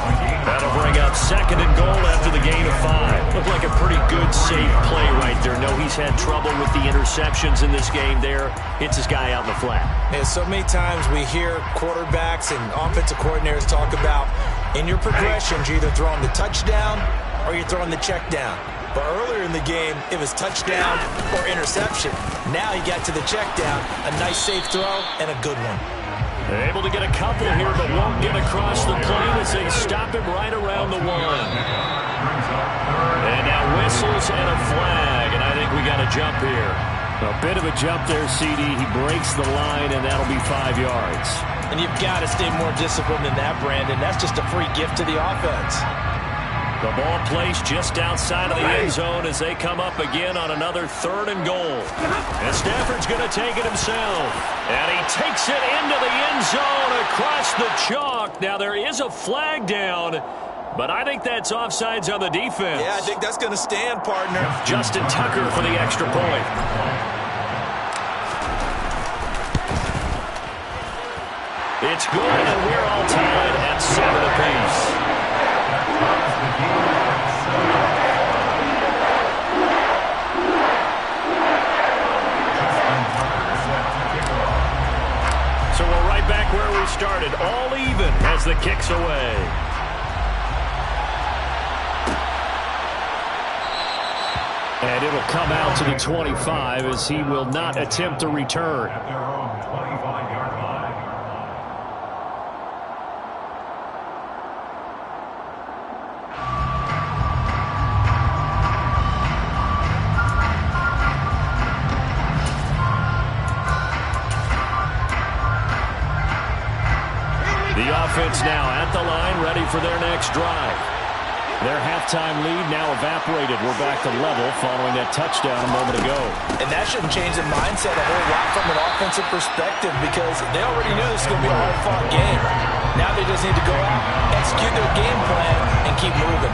That'll bring up second and goal after the gain of 5. Looked like a pretty good, safe play right there. No, he's had trouble with the interceptions in this game there. Hits his guy out in the flat. Yeah, so many times we hear quarterbacks and offensive coordinators talk about in your progressions, you're either throwing the touchdown or you're throwing the check down. But earlier in the game, it was touchdown or interception. Now he got to the check down, a nice safe throw, and a good one. They're able to get a couple here, but won't get across the plane as they stop him right around the 1. And now whistles and a flag, and I think we got a jump here. A bit of a jump there, CD. He breaks the line, and that'll be 5 yards. And you've got to stay more disciplined than that, Brandon. That's just a free gift to the offense. The ball placed just outside of the end zone as they come up again on another 3rd and goal. And Stafford's going to take it himself. And he takes it into the end zone across the chalk. Now there is a flag down, but I think that's offsides on the defense. Yeah, I think that's going to stand, partner. Justin Tucker for the extra point. It's good, and we're all tied at 7 apiece. So we're right back where we started, all even as the kick's away. And it'll come out to the 25 as he will not attempt to return. At their own 25-yard line. The offense now at the line, ready for their next drive. Their halftime lead now evaporated. We're back to level following that touchdown a moment ago. And that shouldn't change the mindset a whole lot from an offensive perspective because they already knew this was going to be a hard-fought game. Now they just need to go out, execute their game plan, and keep moving.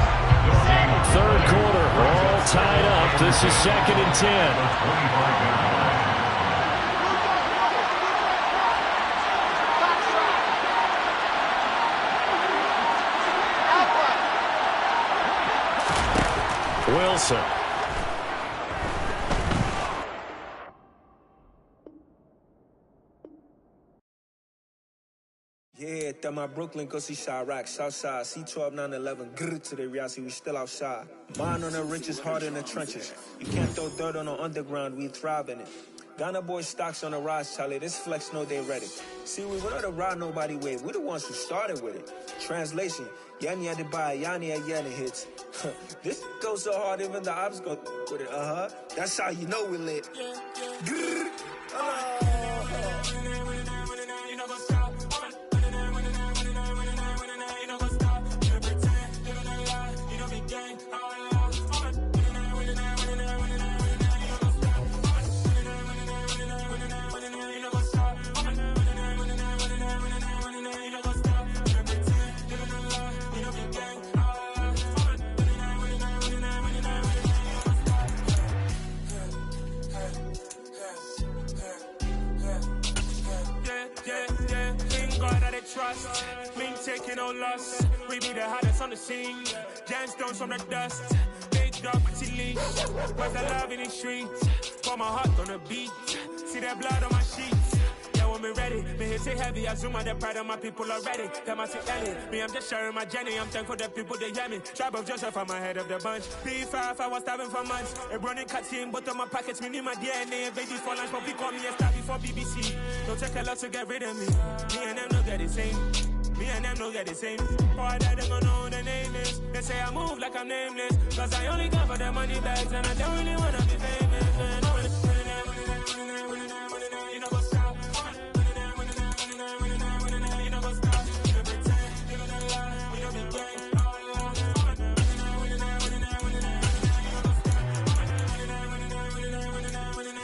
Third quarter, all tied up. This is 2nd and 10. Wilson. Yeah, that my Brooklyn, go see Chirac, Southside, C12, 911, grrr to the reality, we still outside. Mine on the riches, hard in the trenches. You can't throw dirt on the underground, we thrive in it. Ghana boy stocks on the rise, Charlie. This flex know they ready. See, we were not to ride nobody with. We the ones who started with it. Translation: Yanni had to buy, Yanni had Yanni hits. This goes so hard, even the ops go with it. That's how you know we lit. Trust, me taking no loss. We be the hottest on the scene. Gemstones from the dust. Big dog, pretty leash. Where's the love in the streets? Pour my heart on the beat. See that blood on my sheets. Yeah, when we ready, me hit it heavy. I zoom on the pride of my people already. Them I see Ellie. Me, I'm just sharing my journey. I'm thankful that people they hear me. Tribe of Joseph, I'm ahead of the bunch. P5, I was starving for months. A running cut team, but on my pockets, me need my DNA. Baby for lunch, but we call me a star before BBC. Don't take a lot to get rid of me. Me and them no get the same. Me and them no get the same. Boy, that they don't know who the name is. They say I move like I'm nameless. Cause I only come for the money bags and I don't really wanna be famous. Man. You know what's up? You know what's up? You pretend, you don't lie, we don't be gang.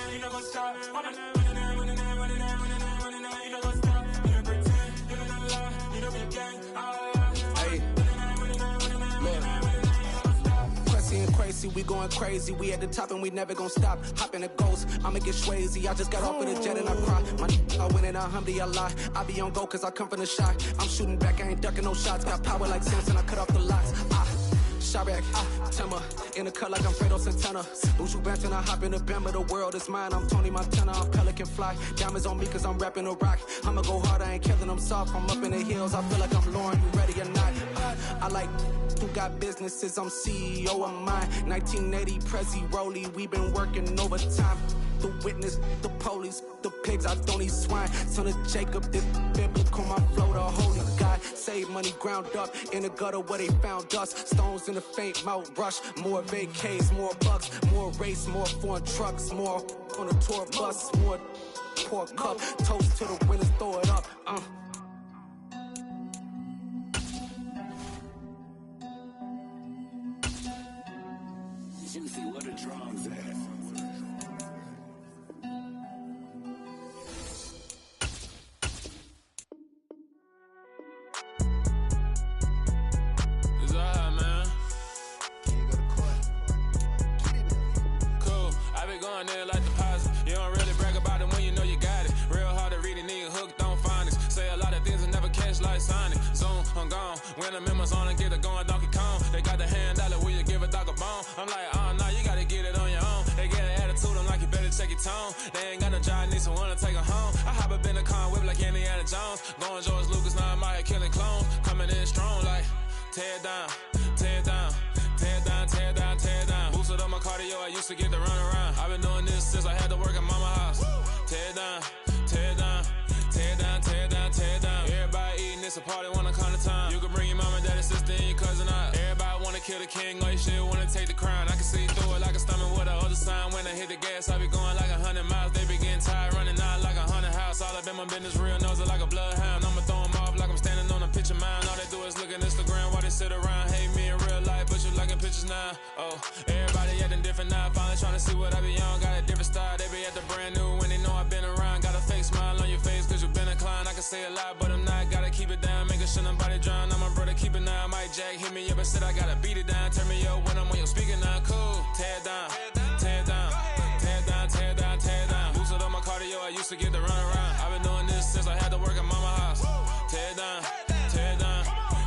You know what's up? We going crazy, we at the top and we never gonna stop. Hop in a ghost, I'ma get swayzy. I just got off of the jet and I cry. My I win in a Humvee, I lie. I be on go cause I come from the shot. I'm shooting back, I ain't ducking no shots. Got power like Samson, I cut off the locks. Sharek, Timber, in the cut like I'm Fredo Santana. Buju Banton, I hop in the Bama, the world is mine. I'm Tony Montana, I'm Pelican Fly. Diamonds on me cause I'm rapping a rock. I'ma go hard, I ain't killing them soft. I'm up in the hills, I feel like I'm Lauren, you ready or not? I like who got businesses, I'm CEO of mine. 1980, Prezi Rolly, we been working overtime. The witness, the police, the pigs, I don't eat swine. Son of Jacob, this biblical, my flow, the holy God. Save money ground up in the gutter where they found us. Stones in the faint Mount Rush. More vacays, more bucks, more race, more foreign trucks, more on a tour bus, more pour cup. Toast to the winners, throw it up. Juicy, what the drums at? Going there like deposit. You don't really brag about it when you know you got it. Real hard to read a nigga hooked on phonics. Say a lot of things and never catch like Sonic. Zoom, I'm gone. When the memos on and get it going Donkey Kong. They got the hand dollar, will you give a dog a bone? I'm like, oh no, you gotta get it on your own. They get an attitude, I'm like, you better check your tone. They ain't got no job, need someone to take her home. I hop up in the car, whip like Indiana Jones. Going George Lucas, now I'm out here killing clones. Coming in strong like, tear down, tear down. Tear down, tear down, tear down. Boosted up my cardio, I used to get to run around. I've been doing this since I had to work at mama house. Tear down, tear down, tear down, tear down, tear down. Everybody eating, it's a party, wanna come to time. You can bring your mama, daddy, sister, and your cousin out. Everybody wanna kill the king, or you shit wanna take the crown. I can see through it like a stomach with a other sign. When I hit the gas, I be going like 100 miles. They be getting tired, running out like 100 house. All up in my business, real nose it like a bloodhound. I'ma throw them off like I'm standing on a picture mound. All they do is look at Instagram while they sit around. Hate me in real life, but you liking pictures now. Oh, everybody acting different now. Finally trying to see what I be on. Got a different style, they be at the brand new when they know I've been around. Got a fake smile on your face cause you been inclined. I can say a lot, but I'm not. Gotta keep it down, making sure nobody drown. I'm my brother, keep it now. Mike Jack hit me up and said I gotta beat it down. Turn me up when I'm on your speaker now. Cool, tear down, tear down, tear down, tear down, tear down. Boosted up my cardio, I used to get to run around. I've been doing this since I had to work at mama house. Tear down, tear down,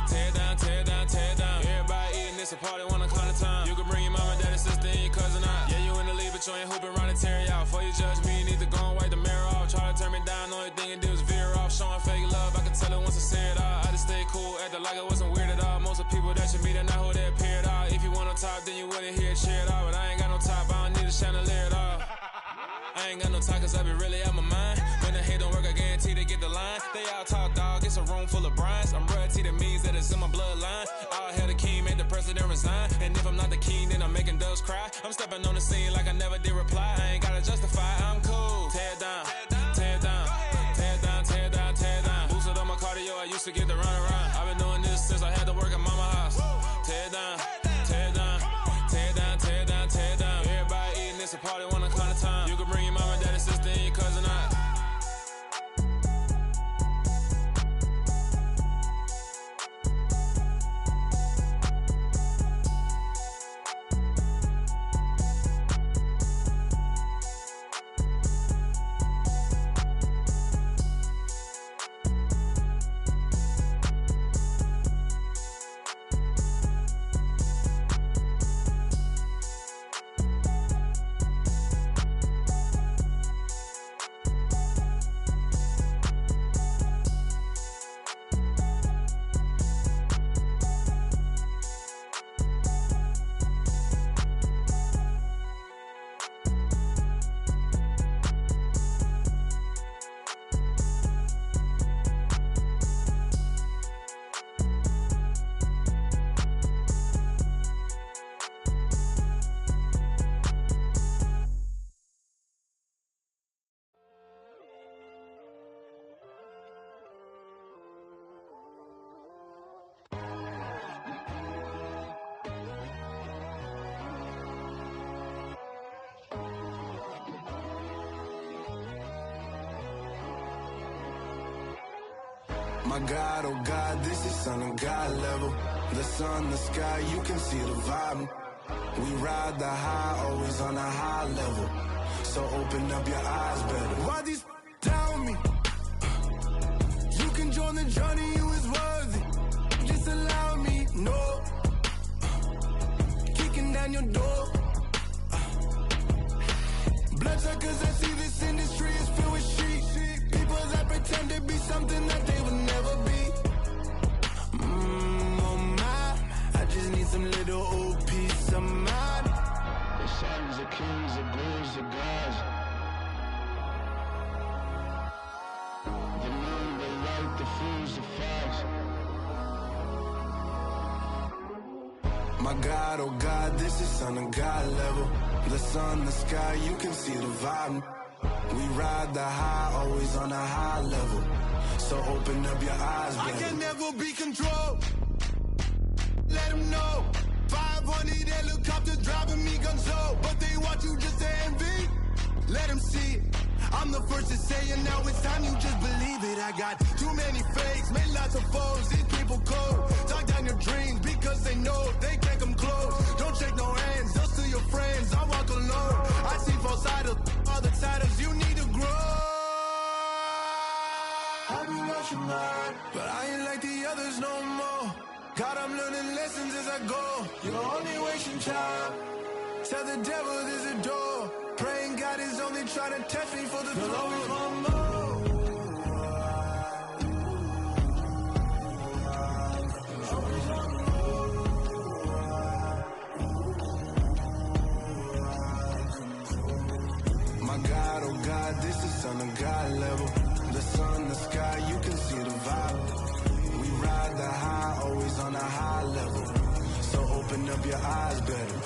tear down, tear down, tear down. Everybody eating, it's a party, wanna come to time. You can bring your mama, daddy, sister, and your cousin out. Yeah, you in the lead, but you ain't hooping around and tear you out. Before you judge me, you need to go and wipe the mirror off. Try to turn me down, only thing you do is veer off. Showing fake love, I can tell it once I say it all. I just stay cool, acting like it wasn't weird at all. Most of the people that you meet are not who they appear at all. If you want on top, then you wouldn't hear it cheer at all. But I ain't got no top, I don't need a chandelier at all. I I ain't got no time cause I be really out my mind. When the hate don't work, I guarantee they get the line. They all talk dog, it's a room full of brines. I'm royalty, that means that it's in my bloodline. All hail the king, made the president resign. And if I'm not the king, then I'm making doves cry. I'm stepping on the scene like I never did reply. I ain't gotta justify, I'm cool. Tear down, tear down, tear down, tear down, tear down. Boosted on my cardio, I used to get the run around. I've been doing this since I had to work at mama house. Tear down, tear down, tear down, tear down, tear down. Everybody eating, it's a party, one o'clock of time. You can bring your mama, daddy, sister, and your cousin out. My God, oh God, this is Son of God level. The sun, the sky, you can see the vibe. We ride the high, always on a high level. So open up your eyes better. Why these tell me? You can join the journey, you is worthy. Just allow me, no. Kicking down your door. Bloodsuckers, I see this industry is filled with sheep. People that pretend to be something that they would never be. Oh my, I just need some little old peace of mind. The sons of kings, the gurus, the gods. The moon, the light, the fools, the facts. My God, oh God, this is Son of God level. The sun, the sky, you can see the vibe. We ride the high, always on a high level. So open up your eyes, baby. I can never be controlled. Let them know. 500 helicopters driving me gonzo. But they want you just to envy. Let them see it. I'm the first to say it, now it's time you just believe it. I got too many fakes, made lots of foes. These people cold. Talk down your dreams because they know they can't come close. Don't shake no hands, just to your friends. I walk alone. I see false idols, all the titles you need to grow. I've been watching mine, but I ain't like the others no more. God, I'm learning lessons as I go. You're only wasting time. Tell the devil there's a door. Praying God is only trying to test me for the throne. Always want more. My God, oh God, this is Son of God level. The sun, the sky, you can see the vibe. We ride the high, always on a high level. So open up your eyes better.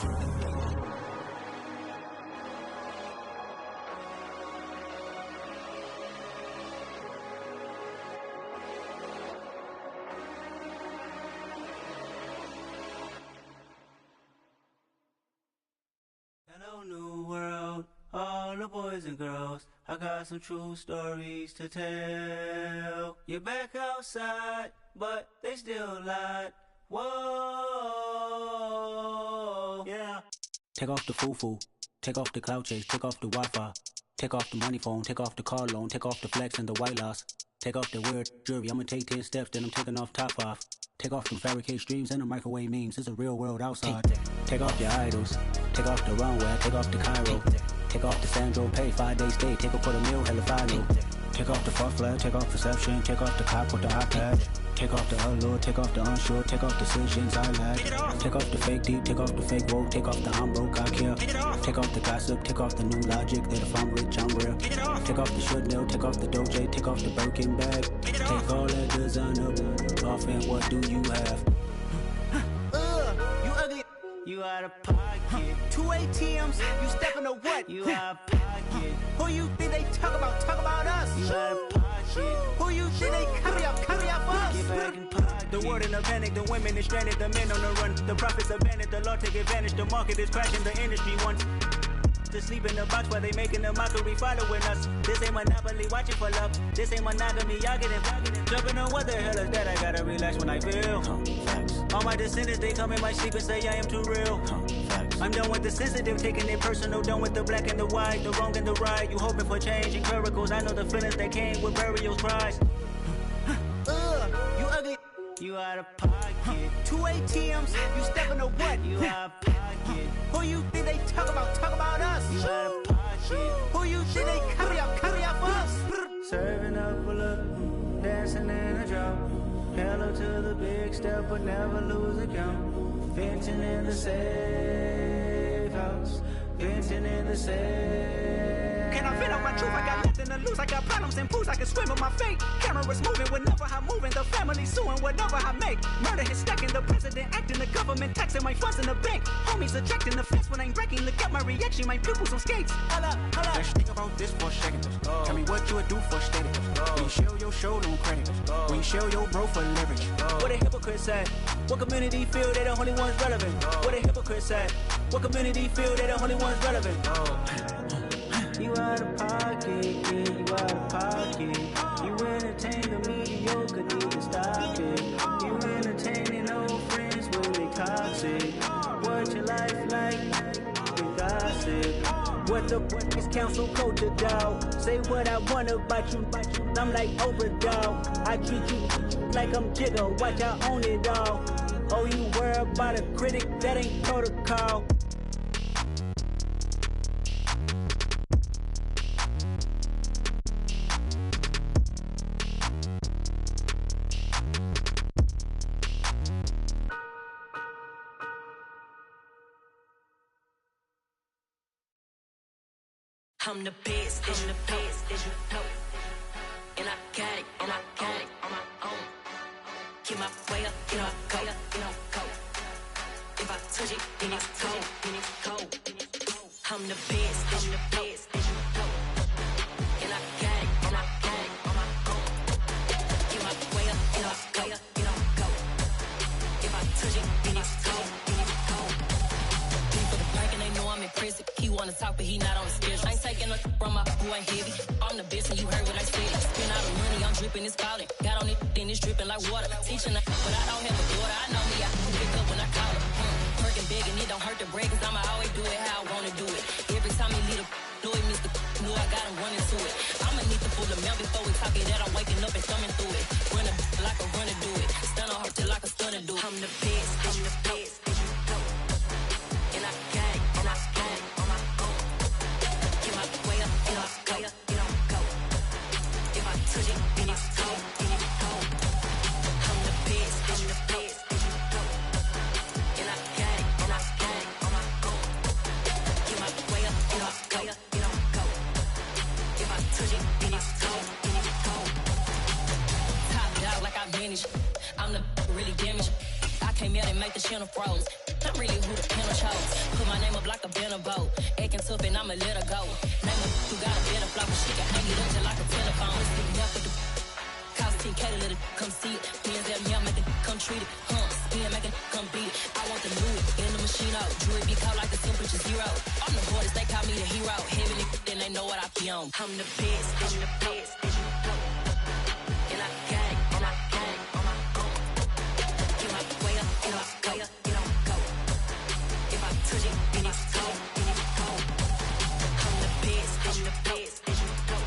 Hello, new world, all the boys and girls. I got some true stories to tell. You're back outside, but they still lied. Whoa, yeah. Take off the foo-foo, take off the cloud chase, take off the Wi-Fi, take off the money phone, take off the car loan, take off the flex and the white loss. Take off the weird jewelry, I'ma take 10 steps, then I'm taking off top off. Take off the fabricate streams and the microwave memes, it's a real world outside. Take off your idols, take off the runway, take off the Cairo. Take off the Sandro pay, 5 days stay, take a quarter meal, hella follow. Take off the fuck flag, take off perception, take off the cop with the iPad. Take off the allure, take off the unsure, take off decisions I lack. Take off the fake deep, take off the fake woke, take off the I'm broke, I care. Take off the gossip, take off the new logic that if I'm rich, I'm real. Take off the Chanel, take off the Doja, take off the Birkin bag. Take all that designer off and what do you have? You ugly. You out of pocket. 2 ATMs, you stepping to what? You out of pocket. Who you think they talk about us? You out of pocket. Who you think they carry up us? Get back in pocket. The world in a panic, the women is stranded, the men on the run. The profits abandoned, the law take advantage, the market is crashing, the industry wants to sleep in the box while they making a mockery following us. This ain't Monopoly, watching for love. This ain't monogamy, y'all getting jumping on what the hell is that? I gotta relax when I feel. All my descendants, they come in my sleep and say I am too real. I'm done with the sensitive, taking it personal. Done with the black and the white, the wrong and the right. You hoping for change and miracles. I know the feelings that came with burial cries. You ugly. You out of pocket. 2 ATMs, you stepping to what? You out of pocket. Who you think they talk about us? You out of pocket. Who you think they carry up us? Serving up a look, dancing in a drop. Hello to the big step, but never lose a count. Venting in the safe house. Venting in the safe. Can I fit out my truth? I got nothing to lose. I got problems and pools. I can swim with my fate. Cameras moving whenever I'm moving. The family suing whatever I make. Murder is stacking. The president acting. The government taxing my funds in the bank. Homies ejecting the fence when I'm breaking. Look at my reaction. My pupils on skates. Hold up. Let's think about this for a second. Tell me what you would do for status. When you show your show, no credit. When you show your bro for leverage. What a hypocrite said. What community feel they the only ones relevant? What a hypocrite said. What community feel they the only ones relevant? You out of pocket, yeah, you out of pocket. You entertain the mediocre, need to stop it. You entertaining old friends when they toxic. What your life like? You gossip. What the is council culture, dog? Say what I want about you. I'm like Oprah, dog. I treat you like I'm Jigga. Watch I own it all. Oh, you worry about a critic? That ain't protocol. I'm the best, and the best, as you know. And I got it, on my own. Get my way up, get my go, go. If I touch it, then it's cold, I'm the best, as you know. And I got it, on my own. Get my way up, get my go. If I touch it, then it's cold, People the bank and they know I'm in prison. He wanna talk, but he not on the schedule. I ain't taking no from my boy heavy. I'm the best and you heard what I said. Spend all the money, I'm dripping, it's falling. Got on it, then it's dripping like water. Teaching her, but I don't have a daughter. I know me, I can pick up when I call her. Working big and it don't hurt the break, cause I'ma always do it how I wanna do it. Every time he lead a know it, Mr. Know I got him running to it. I'ma need to pull the mail before we talk it that I'm waking up and thumbing through it. Run a like a runner do it. Stun on her till like a stunner do it. I'm the best, and I got it, on my own. Get my way up, get my go. If I touch it, then it's cold, I'm the best, and I got it, on my own. Get my way up, get my go. If I touch it, then it's cold, Top dog like I vanished. I'm the really damaged. I came out and make the channel froze. I'm really who the panel chose. Put my name up like a banner boat. Acting tough and I'ma let her go. Name her who got a better flow, but she can hang it up just like a telephone. Sticking up with the cost 10K to let it come see it. Pins at me, I make it come treat it. Spin, make it come beat it. I want the new in the machine out. Jewelry be cold like the temperature 0. I'm the boys, they call me the hero. Heavy then they know what I be on. I'm the best, as you know. And I got it, on my own. Get my way up, get my go. If I touch it, then it's cold, I'm the best, as you know.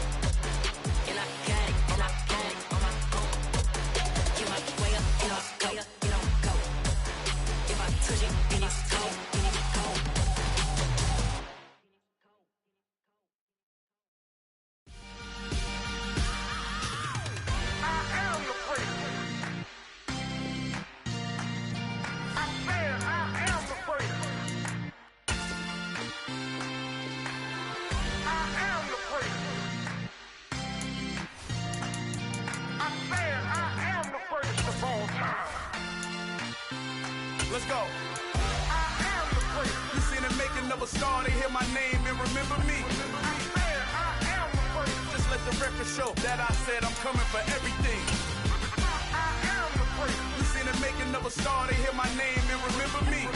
And I got it, on my own. Get my way up, get my go. If I touch it, then it's cold, Let's go. You seen the making of a star, they hear my name and remember me. Just let the record show that I said I'm coming for everything. You seen the making of a star, they hear my name and remember me.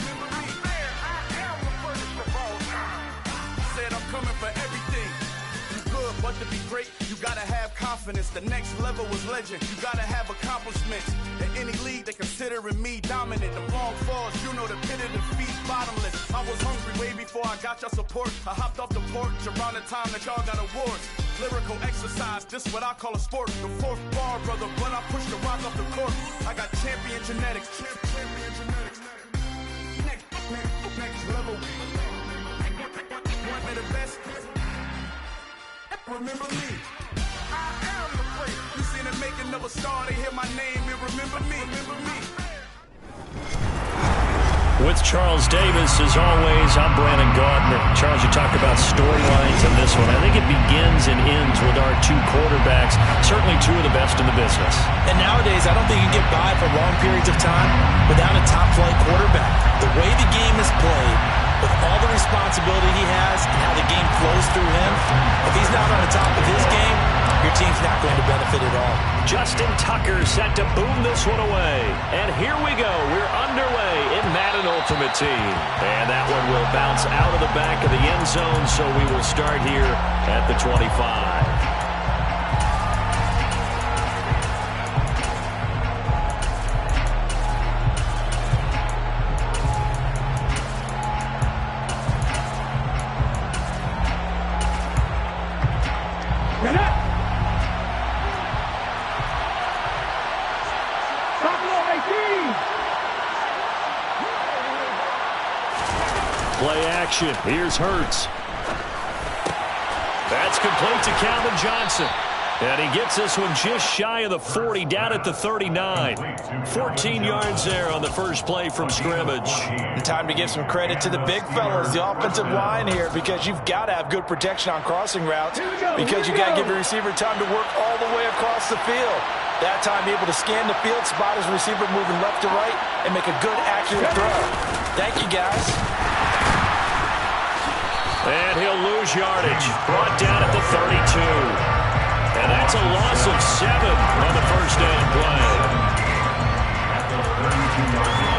Said I'm coming for everything. You good, but to be great, you gotta have confidence. The next level was legend. You gotta have accomplishments. In any league, they considering me dominant. The wrong falls, you know the pit of defeat, bottomless. I was hungry way before I got your support. I hopped off the porch around the time that y'all got awards. Lyrical exercise, this what I call a sport. The fourth bar, brother, when I push the rock off the court. I got champion genetics. Champion genetics. Next level. One of the best. Remember me. I am the place. You seen the making of a star, they hear my name and remember me. Remember me. With Charles Davis, as always, I'm Brandon Gardner. Charles, you talked about storylines in this one. I think it begins and ends with our two quarterbacks, certainly two of the best in the business. And nowadays, I don't think you can get by for long periods of time without a top-flight quarterback. The way the game is played, with all the responsibility he has and how the game flows through him, if he's not on the top of his game, your team's not going to benefit at all. Justin Tucker set to boom this one away. And here we go. We're underway in Madden Ultimate Team. And that one will bounce out of the back of the end zone, so we will start here at the 25. Play action. Here's Hurts. That's complete to Calvin Johnson. And he gets this one just shy of the 40, down at the 39. 14 yards there on the first play from scrimmage. And time to give some credit to the big fellas, the offensive line here, because you've got to have good protection on crossing routes, because you got to give your receiver time to work all the way across the field. That time, be able to scan the field, spot his receiver moving left to right, and make a good, accurate throw. Thank you, guys. And he'll lose yardage. Brought down at the 32. And that's a loss of 7 on the first down play. At the 32-yard line.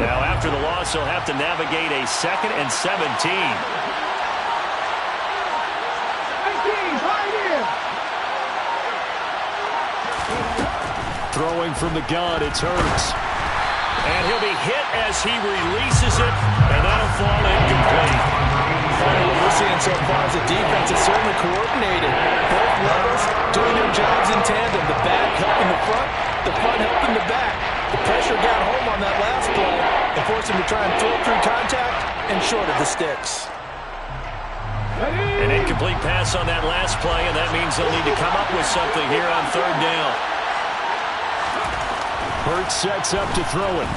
Now after the loss, he'll have to navigate a 2nd and 17. Throwing from the gun, it's Hurts. And he'll be hit as he releases it, and that'll fall incomplete. What we're seeing so far is the defense is certainly coordinated. Both levels doing their jobs in tandem. The back helping the front helping the back. The pressure got home on that last play and forced him to try and throw through contact and short of the sticks. An incomplete pass on that last play, and that means they'll need to come up with something here on 3rd down. Hurts sets up to throw it.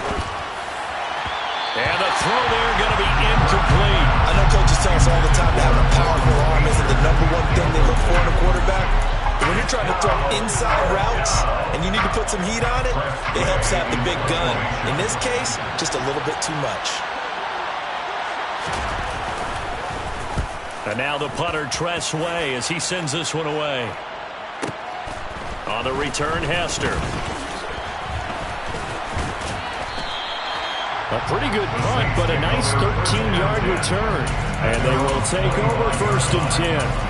And the throw there going to be incomplete. I know coaches tell us all the time that having a powerful arm isn't the #1 thing they look for in a quarterback. But when you're trying to throw inside routes and you need to put some heat on it, it helps have the big gun. In this case, just a little bit too much. And now the punter, Tress Way, as he sends this one away. On the return, Hester. A pretty good punt, but a nice 13-yard return. And they will take over 1st and 10.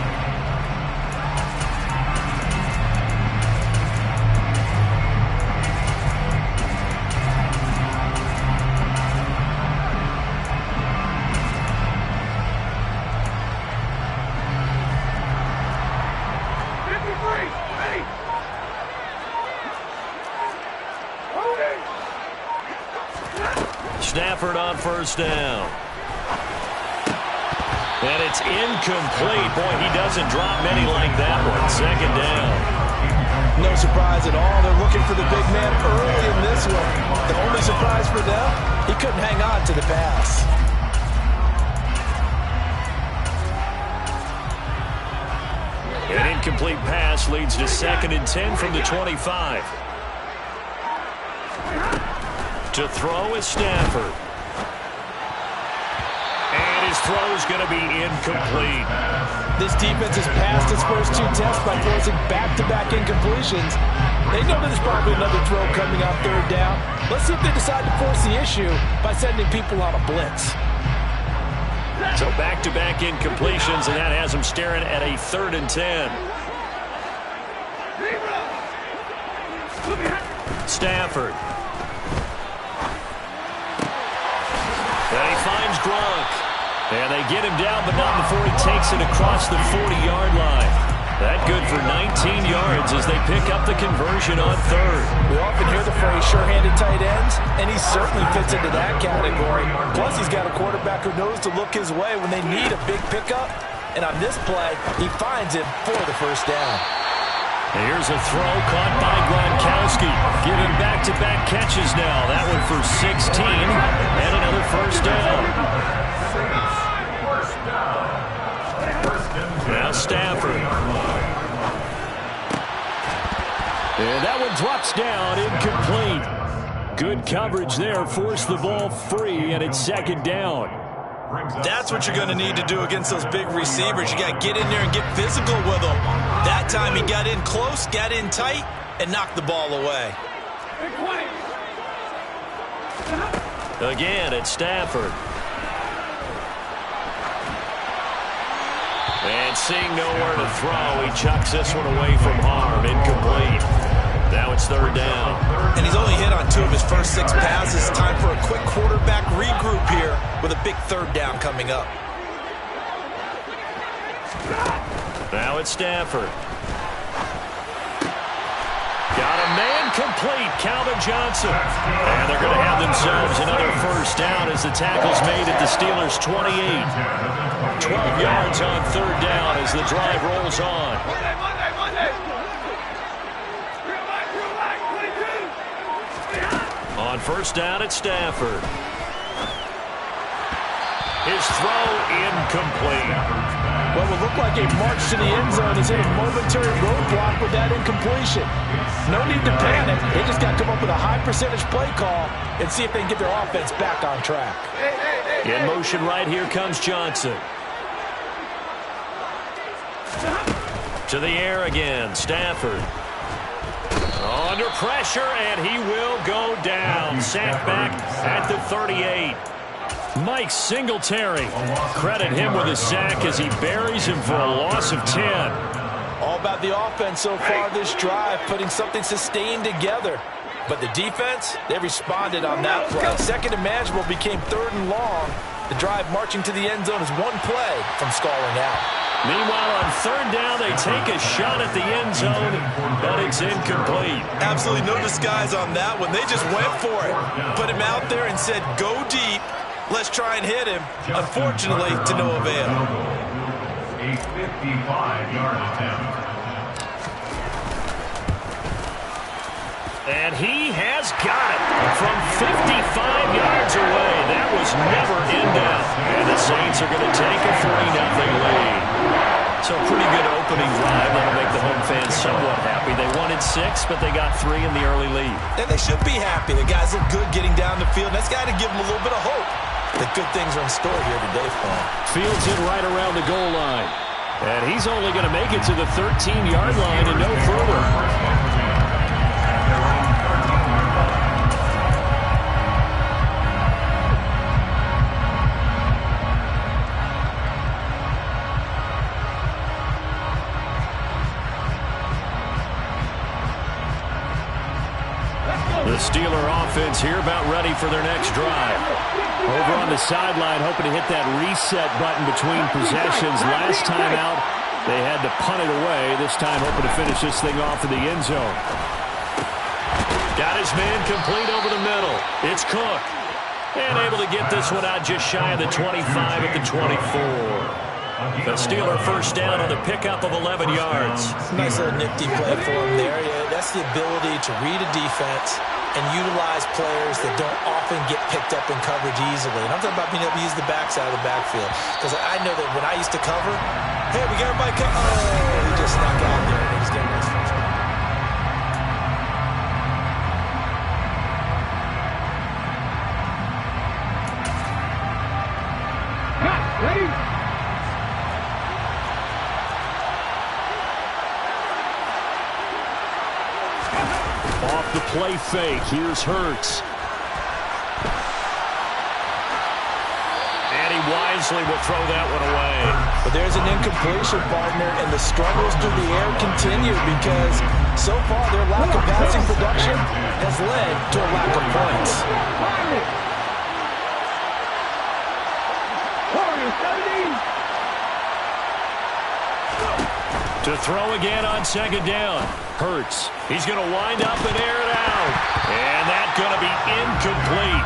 Stafford on 1st down. And it's incomplete. Boy, he doesn't drop many like that one. 2nd down. No surprise at all. They're looking for the big man early in this one. The only surprise for them, he couldn't hang on to the pass. incomplete pass leads to 2nd and 10 from the 25. To throw is Stafford. And his throw is going to be incomplete. This defense has passed its first 2 tests by forcing back-to-back incompletions. They know there's probably another throw coming on 3rd down. Let's see if they decide to force the issue by sending people on a blitz. So back-to-back incompletions, and that has them staring at a 3rd and 10. Stafford. And he finds Gronk. And they get him down, but not before he takes it across the 40-yard line. That good for 19 yards as they pick up the conversion on 3rd. We often hear the phrase sure-handed tight ends, and he certainly fits into that category. Plus, he's got a quarterback who knows to look his way when they need a big pickup. And on this play, he finds him for the 1st down. And here's a throw caught by Gronkowski. Giving back-to-back catches now. That one for 16 and another 1st down. Now Stafford. And that one drops down, incomplete. Good coverage there, forced the ball free, and it's 2nd down. That's what you're going to need to do against those big receivers. You got to get in there and get physical with them. That time he got in close, got in tight, and knocked the ball away. Again, it's Stafford. And seeing nowhere to throw, he chucks this one away from harm. Incomplete. Now it's 3rd down. And he's only hit on 2 of his first 6 passes. Time for a quick quarterback regroup here with a big 3rd down coming up. Now it's Stafford. Got a man complete, Calvin Johnson. And they're going to have themselves another 1st down as the tackle's made at the Steelers' 28. 12 yards on 3rd down as the drive rolls on. On 1st down, it's Stafford. His throw incomplete. What will look like a march to the end zone is hit a momentary roadblock with that incompletion. No need to panic. They just got to come up with a high-percentage play call and see if they can get their offense back on track. In motion right here comes Johnson. To the air again, Stafford. Under pressure, and he will go down. Sacked back at the 38. Mike Singletary. Credit him with a sack as he buries him for a loss of 10. All about the offense so far this drive, putting something sustained together. But the defense, they responded on that play. 2nd and manageable became 3rd and long. The drive marching to the end zone is 1 play from stalling out. Meanwhile, on 3rd down, they take a shot at the end zone, but it's incomplete. Absolutely no disguise on that one. They just went for it. Put him out there and said, go deep. Let's try and hit him. Unfortunately, to no avail. A 55-yard attempt. And he has got it from 55 yards away. That was never in doubt. And the Saints are going to take a 3-0 lead. So pretty good opening drive. That'll make the home fans somewhat happy. They wanted 6, but they got 3 in the early lead. And they should be happy. The guys look good getting down the field. That's got to give them a little bit of hope that good things are in store here today for them. Fields it right around the goal line. And he's only going to make it to the 13-yard line and no further. The Steeler offense here about ready for their next drive. Over on the sideline, hoping to hit that reset button between possessions. Last time out, they had to punt it away. This time, hoping to finish this thing off in the end zone. Got his man complete over the middle. It's Cook. And able to get this one out just shy of the 25 at the 24. The Steeler 1st down on the pickup of 11 yards. Nice little nifty play for him there. Yeah, that's the ability to read a defense and utilize players that don't often get picked up in coverage easily. And I'm talking about being able to use the backside of the backfield. Because I know that when I used to cover, Hey, we got everybody come. Oh, he just snuck out there. And he's getting this first down. Ready? Off the play fake. Here's Hurts. And he wisely will throw that one away. But there's an incompletion, partner, and the struggles through the air continue because so far their lack of passing production has led to a lack of points. To throw again on second down. Hurts. He's going to wind up and air it out. And that's going to be incomplete.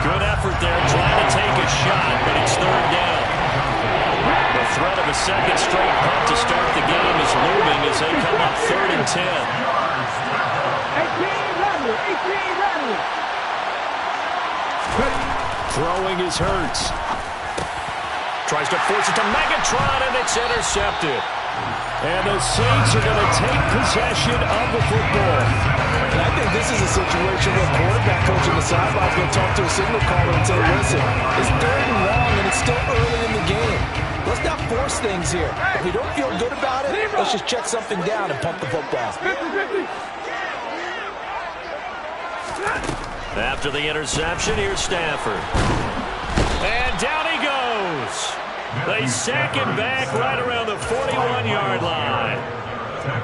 Good effort there trying to take a shot, but it's third down. The threat of a second straight punt to start the game is looming as they come up 3rd and 10. 18 Throwing is Hurts. Tries to force it to Megatron, and it's intercepted. And the Saints are going to take possession of the football. And I think this is a situation where quarterback coach on the sideline is going to talk to a signal caller and say, listen, it's 3rd and long, and it's still early in the game. Let's not force things here. If we don't feel good about it, let's just check something down and pump the football. After the interception, here's Stafford. And down he goes. They sack him back right around the 41-yard line.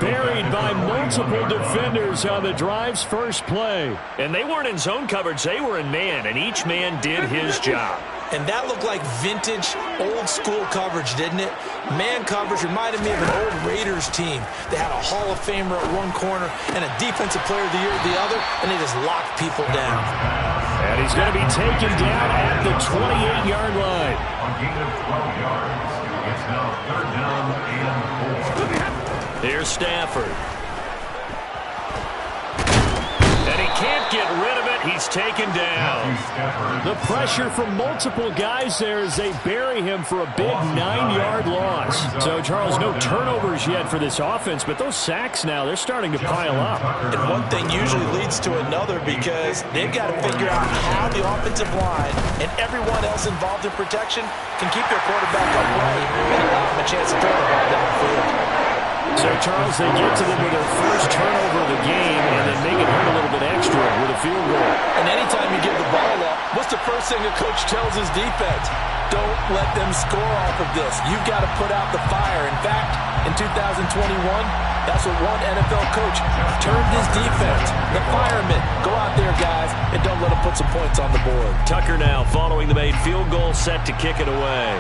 Buried by multiple defenders on the drive's first play. And they weren't in zone coverage. They were in man, and each man did his job. And that looked like vintage, old-school coverage, didn't it? Man coverage reminded me of an old Raiders team. They had a Hall of Famer at one corner and a Defensive Player of the Year at the other, and they just locked people down. And he's going to be taken down at the 28-yard line. On gain of 12 yards, it's now 3rd down and 4. Here's Stafford. And he can't get rid of it. He's taken down. The pressure from multiple guys there as they bury him for a big 9-yard loss. So, Charles, no turnovers yet for this offense, but those sacks now, they're starting to pile up. And one thing usually leads to another because they've got to figure out how the offensive line and everyone else involved in protection can keep their quarterback upright and allow him a chance to throw the ball downfield. So, Charles, they get to them with their first turnover of the game and then make it hurt a little bit extra with a field goal. And anytime you give the ball up, what's the first thing a coach tells his defense? Don't let them score off of this. You've got to put out the fire. In fact, in 2021, that's what one NFL coach termed his defense. The firemen. Go out there, guys, and don't let them put some points on the board. Tucker now following the made field goal, set to kick it away.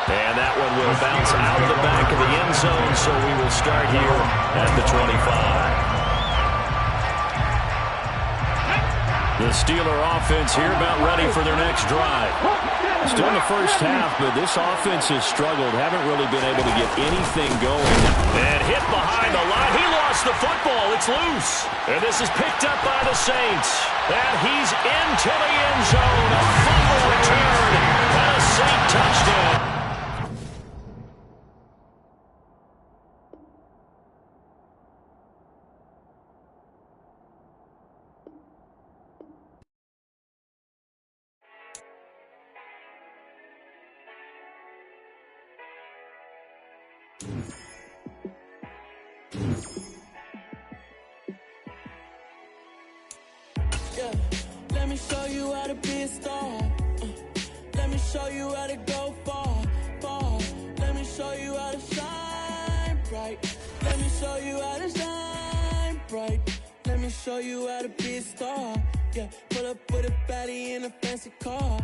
And that one will bounce out of the back of the end zone, so we will start here at the 25. The Steeler offense here about ready for their next drive. Still in the first half, but this offense has struggled. Haven't really been able to get anything going. And hit behind the line. He lost the football. It's loose. And this is picked up by the Saints. And he's into the end zone. A fumble return. And a Saint touchdown. Yeah, let me show you how to be a star. Let me show you how to go far, far. Let me show you how to shine bright. Let me show you how to shine bright. Let me show you how to be a star. Yeah, pull up with a baddie in a fancy car.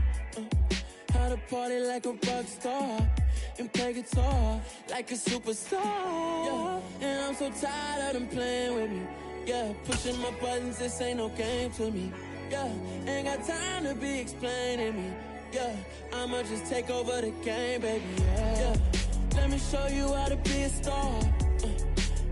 How to party like a rock star and play guitar like a superstar. Yeah, and I'm so tired of them playing with me. Yeah, pushing my buttons, this ain't no game to me. Yeah, ain't got time to be explaining me. Yeah, I'ma just take over the game, baby. Yeah, let me show you how to be a star.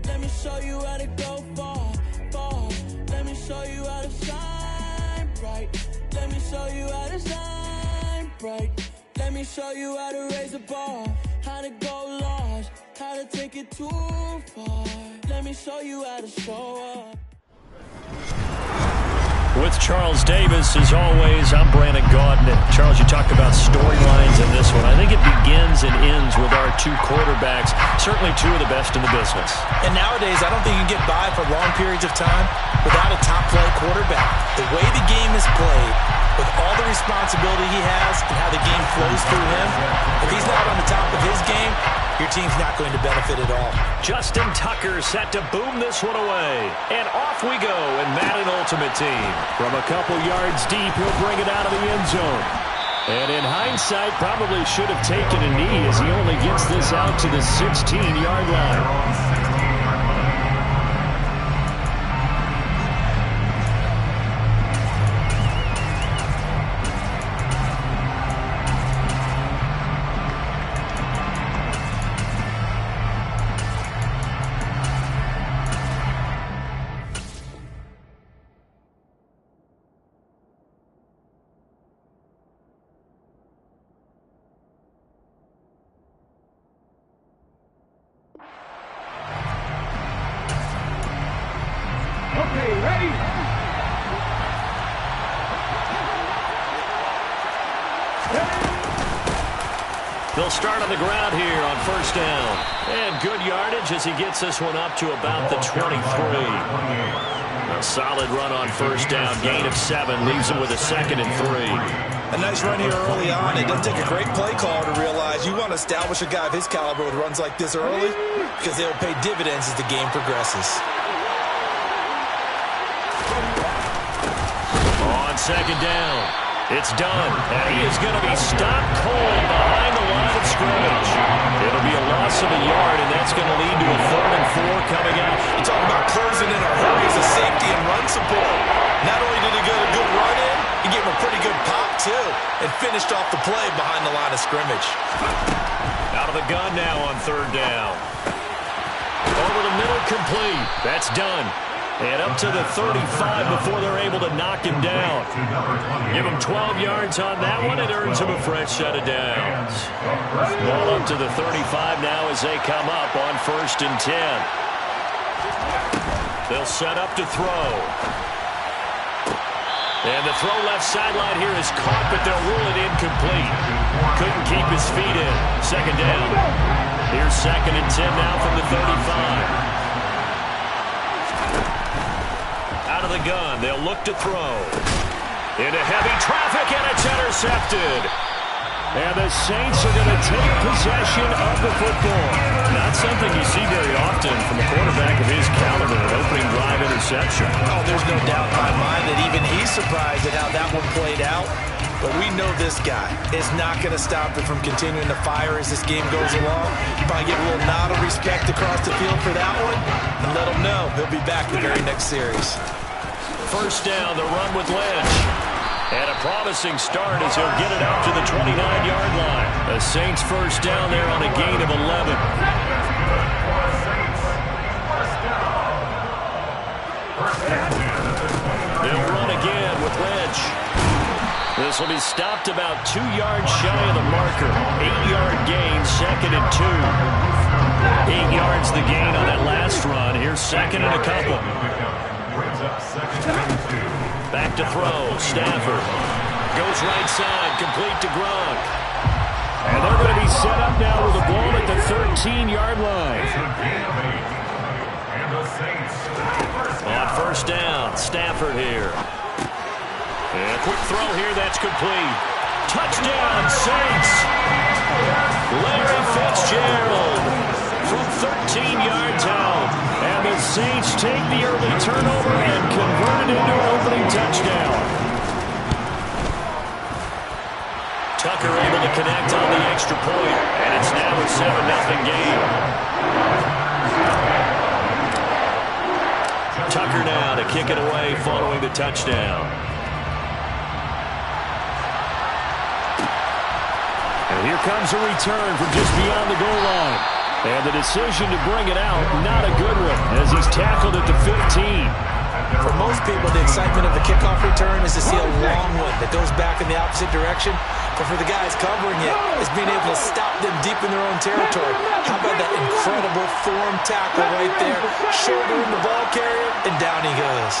Let me show you how to go far, far. Let me show you how to shine bright. Let me show you how to shine bright. Let me show you how to raise a bar, how to go large, how to take it too far. Let me show you how to show up. With Charles Davis, as always, I'm Brandon Gaudin. Charles, you talked about storylines in this one. I think it begins and ends with our two quarterbacks, certainly two of the best in the business. And nowadays, I don't think you can get by for long periods of time without a top-flight quarterback. The way the game is played, with all the responsibility he has and how the game flows through him, if he's not on the top of his game, your team's not going to benefit at all. Justin Tucker set to boom this one away. And off we go in Madden Ultimate Team. From a couple yards deep, he'll bring it out of the end zone. And in hindsight, probably should have taken a knee as he only gets this out to the 16-yard line. They'll start on the ground here on first down. And good yardage as he gets this one up to about the 23. A solid run on first down. Gain of 7 leaves him with a 2nd and 3. A nice run here early on. It doesn't take a great play caller to realize you want to establish a guy of his caliber with runs like this early because they'll pay dividends as the game progresses. On second down. It's done, and he is going to be stopped cold behind the line of scrimmage. It'll be a loss of a yard, and that's going to lead to a 3rd and 4 coming out. You're talking about closing in a hurry as a safety and run support. Not only did he get a good run in, he gave him a pretty good pop, too, and finished off the play behind the line of scrimmage. Out of the gun now on 3rd down. Over the middle, complete. That's done. And up to the 35 before they're able to knock him down. Give him 12 yards on that one. It earns him a fresh set of downs. Ball up to the 35 now as they come up on 1st and 10. They'll set up to throw. And the throw left sideline here is caught, but they'll rule it incomplete. Couldn't keep his feet in. 2nd down. Here's 2nd and 10 now from the 35. Out of the gun, they'll look to throw. Into heavy traffic, and it's intercepted. And the Saints are going to take possession of the football. Not something you see very often from a quarterback of his caliber, an opening drive interception. Oh, there's no doubt in my mind that even he's surprised at how that one played out. But we know this guy is not going to stop him from continuing to fire as this game goes along. You probably give a little nod of respect across the field for that one, and let him know he'll be back the very next series. First down, the run with Lynch. And a promising start as he'll get it out to the 29-yard line. The Saints first down there on a gain of 11. They'll run again with Lynch. This will be stopped about 2 yards shy of the marker. 8-yard gain, 2nd and 2. 8 yards the gain on that last run. Here's 2nd and a couple. Back to throw. Stafford goes right side, complete to Gronk. And they're going to be set up now with the ball at the 13-yard line. On first down, Stafford here. And a quick throw here, that's complete. Touchdown, Saints! Larry Fitzgerald from 13 yards out. And the Saints take the early turnover and convert it into an opening touchdown. Tucker able to connect on the extra point, and it's now a 7-0 game. Tucker now to kick it away following the touchdown. And here comes a return from just beyond the goal line. And the decision to bring it out, not a good one, as he's tackled at the 15. For most people, the excitement of the kickoff return is to see a long one that goes back in the opposite direction. But for the guys covering it, it's being able to stop them deep in their own territory. How about that incredible form tackle right there? Shouldering the ball carrier, and down he goes.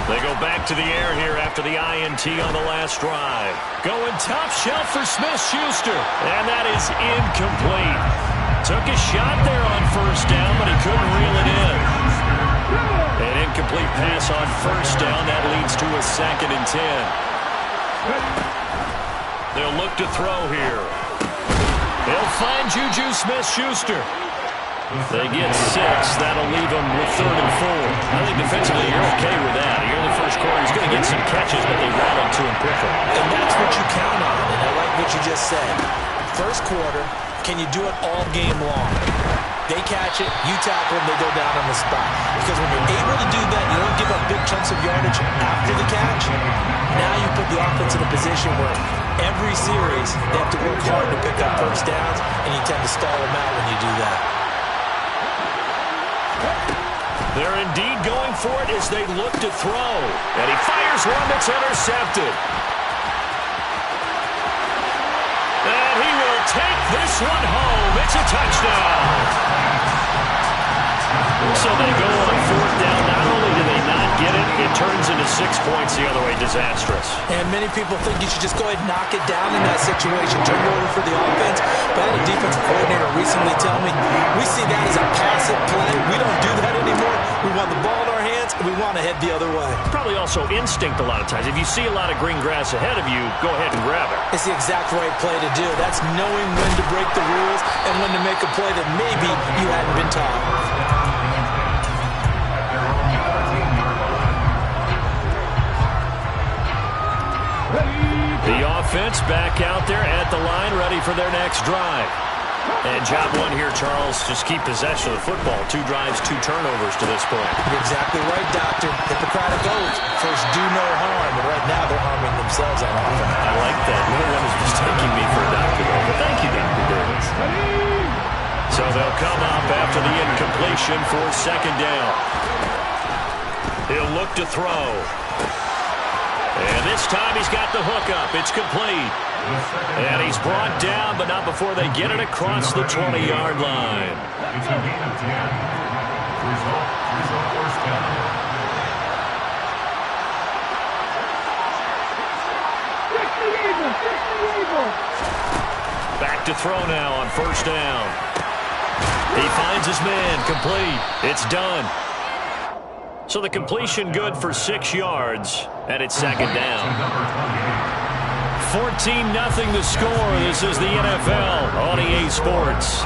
They go back to the air here after the INT on the last drive. Going top shelf for Smith-Schuster. And that is incomplete. Took a shot there on first down, but he couldn't reel it in. An incomplete pass on first down. That leads to a 2nd and 10. They'll look to throw here. They'll find Juju Smith-Schuster. They get 6. That'll leave them with 3rd and 4. I think defensively you're okay with that. Here in the first quarter, he's going to get some catches, but they rattle to him quickly. And that's what you count on, and I like what you just said. First quarter, can you do it all game long? They catch it, you tackle them, they go down on the spot. Because when you're able to do that, you don't give up big chunks of yardage after the catch. Now you put the offense in a position where every series they have to work hard to pick up first downs, and you tend to stall them out when you do that. They're indeed going for it as they look to throw. And he fires one that's intercepted. And he will take this one home. It's a touchdown. So they go on 4th down. Not only do they not get it, it turns into 6 points the other way. Disastrous. And many people think you should just go ahead and knock it down in that situation. Turn it over for the offense. But I had a defensive coordinator recently tell me, we see that as a passive play. We don't do that anymore. We want the ball in our hands, and we want to head the other way. Probably also instinct a lot of times. If you see a lot of green grass ahead of you, go ahead and grab it. It's the exact right play to do. That's knowing when to break the rules and when to make a play that maybe you hadn't been taught. The offense back out there at the line, ready for their next drive. And job one here, Charles, just keep possession of the football. 2 drives, 2 turnovers to this point. You're exactly right, Doctor. Hippocratic oath. First, do no harm, but right now they're harming themselves on offense. I like that. No one is mistaking me for a doctor, though. But thank you, Dr. Davis. So they'll come up after the incompletion for 2nd down. He'll look to throw. And this time he's got the hook up. It's complete. And he's brought down, but not before they get it across the 20-yard line. It's a gain of 10. Result first down. Back to throw now on 1st down. He finds his man. Complete. It's done. So the completion good for 6 yards, and it's 2nd down. 14-0 the score. This is the NFL on EA Sports.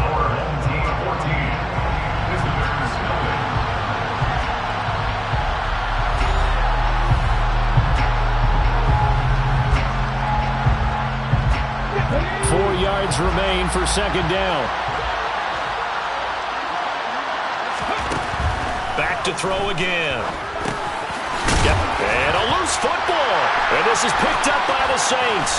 Four yards remain for 2nd down. Back to throw again. Yep, and a loose football. And this is picked up by the Saints.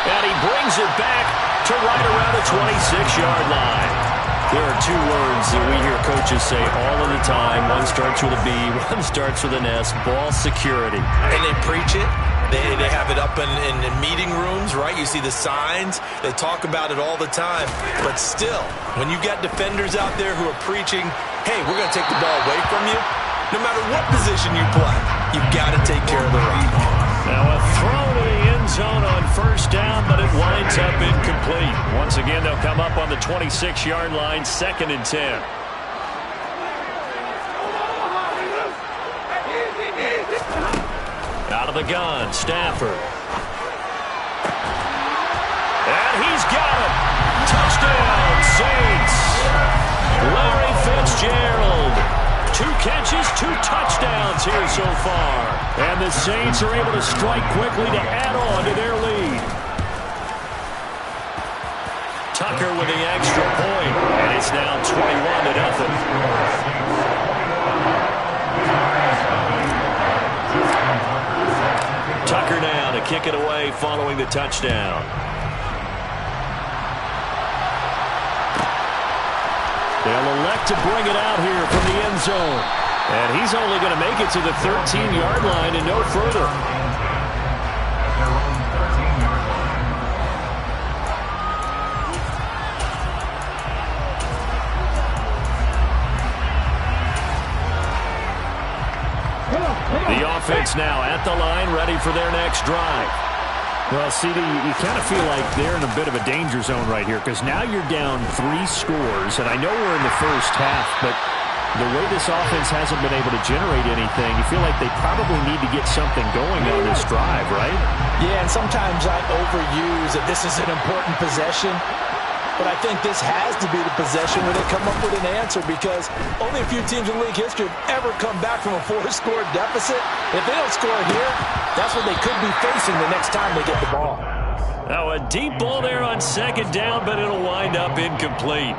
And he brings it back to right around the 26-yard line. There are 2 words that we hear coaches say all of the time. One starts with a B, one starts with an S. Ball security. And they preach it. They have it up in meeting rooms, right? You see the signs. They talk about it all the time. But still, when you got defenders out there who are preaching, hey, we're going to take the ball away from you, no matter what position you play, you've got to take care of the rock. Now a throw to the end zone on 1st down, but it winds up incomplete. Once again, they'll come up on the 26-yard line, 2nd and 10. Out of the gun, Stafford. And he's got him. Touchdown, Saints. Larry Fitzgerald. 2 catches, 2 touchdowns here so far. And the Saints are able to strike quickly to add on to their lead. Tucker with the extra point, and it's now 21-0. Tucker now to kick it away following the touchdown. They'll elect to bring it out here from the end zone. And he's only going to make it to the 13-yard line and no further. The offense now at the line, ready for their next drive. Well, CD, you kind of feel like they're in a bit of a danger zone right here because now you're down 3 scores, and I know we're in the first half, but the way this offense hasn't been able to generate anything, you feel like they probably need to get something going on this drive, right? Yeah, and sometimes I overuse that this is an important possession. But I think this has to be the possession where they come up with an answer because only a few teams in league history have ever come back from a 4-score deficit. If they don't score here, that's what they could be facing the next time they get the ball. Now a deep ball there on second down, but it'll wind up incomplete.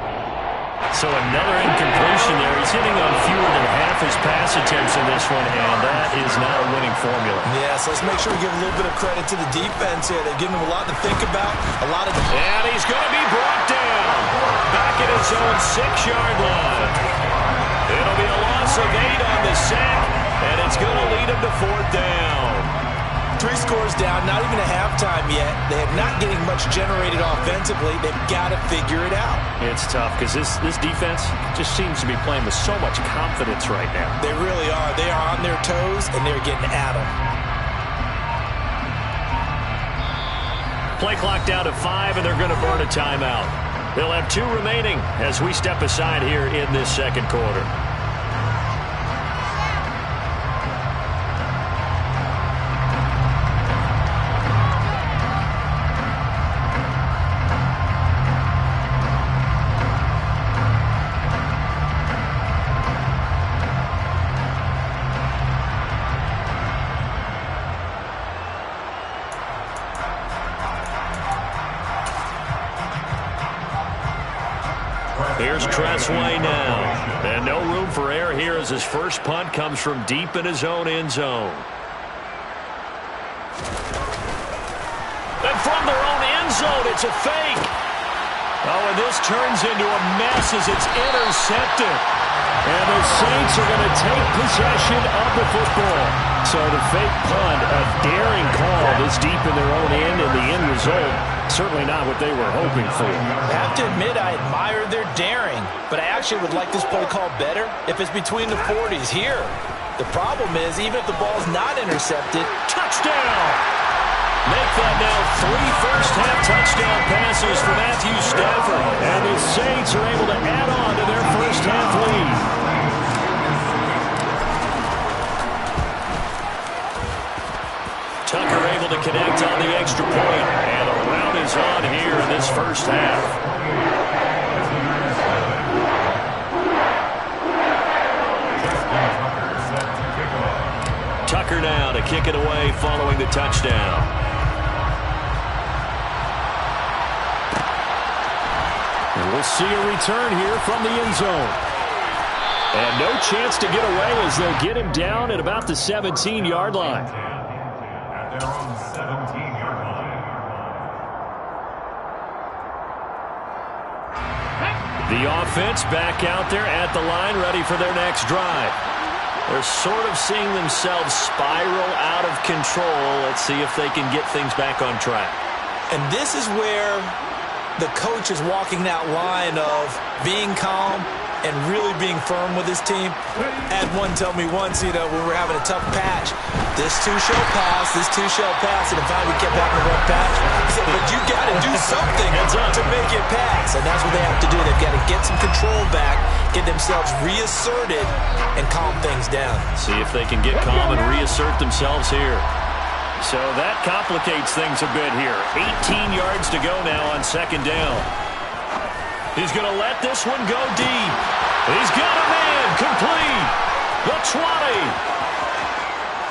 So another incompletion there. He's hitting on fewer than half his pass attempts in this one, and that is not a winning formula. Yeah, so let's make sure we give a little bit of credit to the defense here. They're giving him a lot to think about, a lot of... And he's going to be brought down back at his own 6-yard line. It'll be a loss of 8 on the sack, and it's going to lead him to 4th down. 3 scores down, not even a halftime yet. They are not getting much generated offensively. They've got to figure it out. It's tough because this defense just seems to be playing with so much confidence right now. They really are. They are on their toes, and they're getting at them. Play clock down to 5, and they're going to burn a timeout. They'll have 2 remaining as we step aside here in this second quarter. Here's Tressway now. And no room for error here as his first punt comes from deep in his own end zone. And from their own end zone, it's a fake. Oh, and this turns into a mess as it's intercepted. And the Saints are going to take possession of the football. So the fake punt, a daring call this deep in their own end, and the end result, certainly not what they were hoping for. I have to admit, I admire their daring, but I actually would like this play called better if it's between the 40s here. The problem is, even if the ball's not intercepted, touchdown! Make that now 3 first-half touchdown passes for Matthew Stafford. And the Saints are able to add on to their first-half lead. Tucker able to connect on the extra point. And a rout is on here in this first half. Tucker now to kick it away following the touchdown. And we'll see a return here from the end zone. And no chance to get away as they'll get him down at about the 17-yard line. At their own 17-yard line. The offense back out there at the line, ready for their next drive. They're sort of seeing themselves spiral out of control. Let's see if they can get things back on track. And this is where the coach is walking that line of being calm and really being firm with his team. I had one tell me once, when we were having a tough patch, this too shall pass, this too shall pass, and if we kept having a rough patch, he said, but you got to do something to make it pass, and that's what they have to do. They've got to get some control back, get themselves reasserted, and calm things down. See if they can get calm and reassert themselves here. So that complicates things a bit here. 18 yards to go now on second down. He's going to let this one go deep. He's got a man complete. The 20.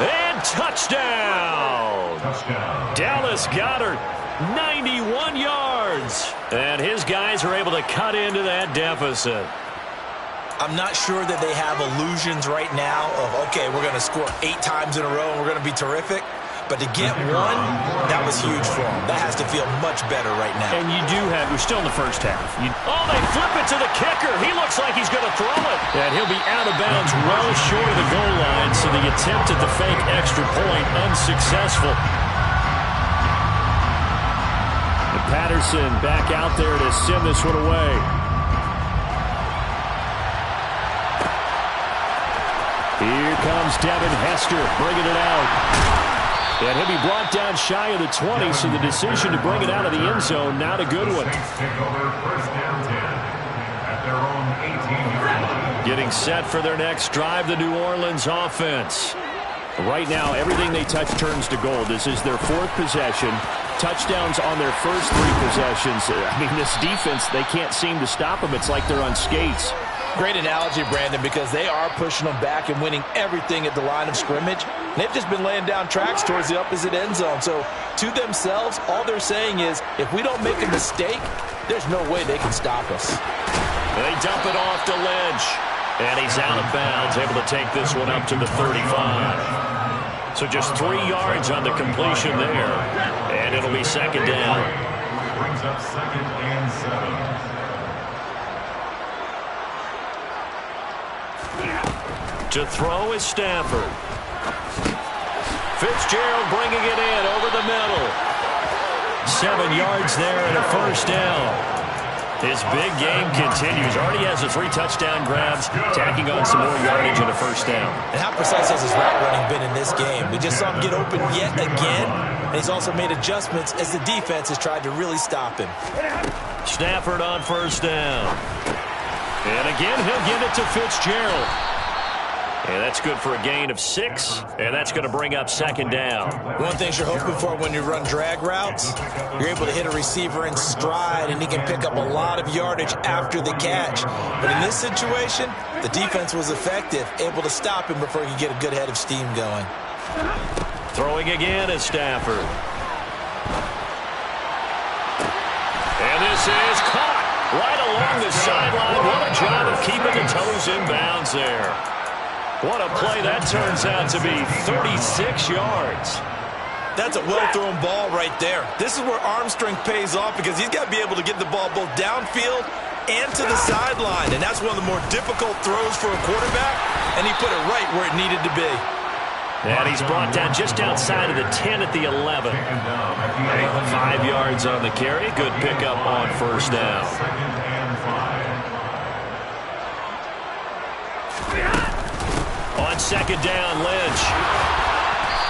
And touchdown. Dallas Goedert, 91 yards. And his guys are able to cut into that deficit. I'm not sure that they have illusions right now of, okay, we're going to score 8 times in a row and we're going to be terrific. But to get one, that was huge for him. That has to feel much better right now. And we're still in the first half. They flip it to the kicker. He looks like he's going to throw it. And he'll be out of bounds well short of the goal line, so the attempt at the fake extra point unsuccessful. And Patterson back out there to send this one away. Here comes Devin Hester bringing it out. And he'll be brought down shy of the 20, so the decision to bring it out of the end zone, not a good one. Getting set for their next drive, the New Orleans offense. Right now, everything they touch turns to gold. This is their fourth possession. Touchdowns on their first three possessions. I mean, this defense, they can't seem to stop them. It's like they're on skates. Great analogy, Brandon, because they are pushing them back and winning everything at the line of scrimmage. They've just been laying down tracks towards the opposite end zone. So to themselves, all they're saying is, if we don't make a mistake, there's no way they can stop us. They dump it off to Lynch. And he's out of bounds, able to take this one up to the 35. So just 3 yards on the completion there. And it'll be second down. Brings up 2nd and 7. To throw is Stafford. Fitzgerald bringing it in over the middle. 7 yards there and a first down. His big game continues. Already has the 3 touchdown grabs, tacking on some more yardage and a first down. And how precise has his route running been in this game? We just saw him get open yet again, and he's also made adjustments as the defense has tried to really stop him. Stafford on first down. And again, he'll give it to Fitzgerald. And that's good for a gain of 6, and that's going to bring up second down. One thing you're hoping for when you run drag routes, you're able to hit a receiver in stride, and he can pick up a lot of yardage after the catch. But in this situation, the defense was effective, able to stop him before he could get a good head of steam going. Throwing again is Stafford. And this is caught right along the sideline. What a job of keeping the toes in bounds there. What a play that turns out to be, 36 yards. That's a well-thrown ball right there. This is where arm strength pays off because he's got to be able to get the ball both downfield and to the sideline. And that's one of the more difficult throws for a quarterback, and he put it right where it needed to be. And he's brought down just outside of the 10 at the 11. 5 yards on the carry. Good pickup on first down. On second down, Lynch.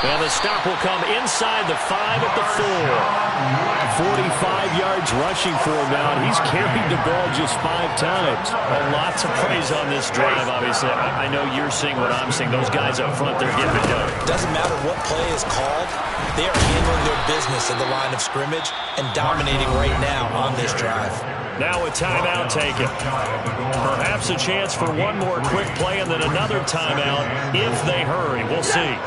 And the stop will come inside the 5 at the 4. 45 yards rushing for him now. He's carried the ball just 5 times. Lots of praise on this drive, obviously. I know you're seeing what I'm seeing. Those guys up front, they're getting it done. Doesn't matter what play is called. They are handling their business at the line of scrimmage and dominating right now on this drive. Now a timeout taken. Perhaps a chance for one more quick play and then another timeout if they hurry. We'll see.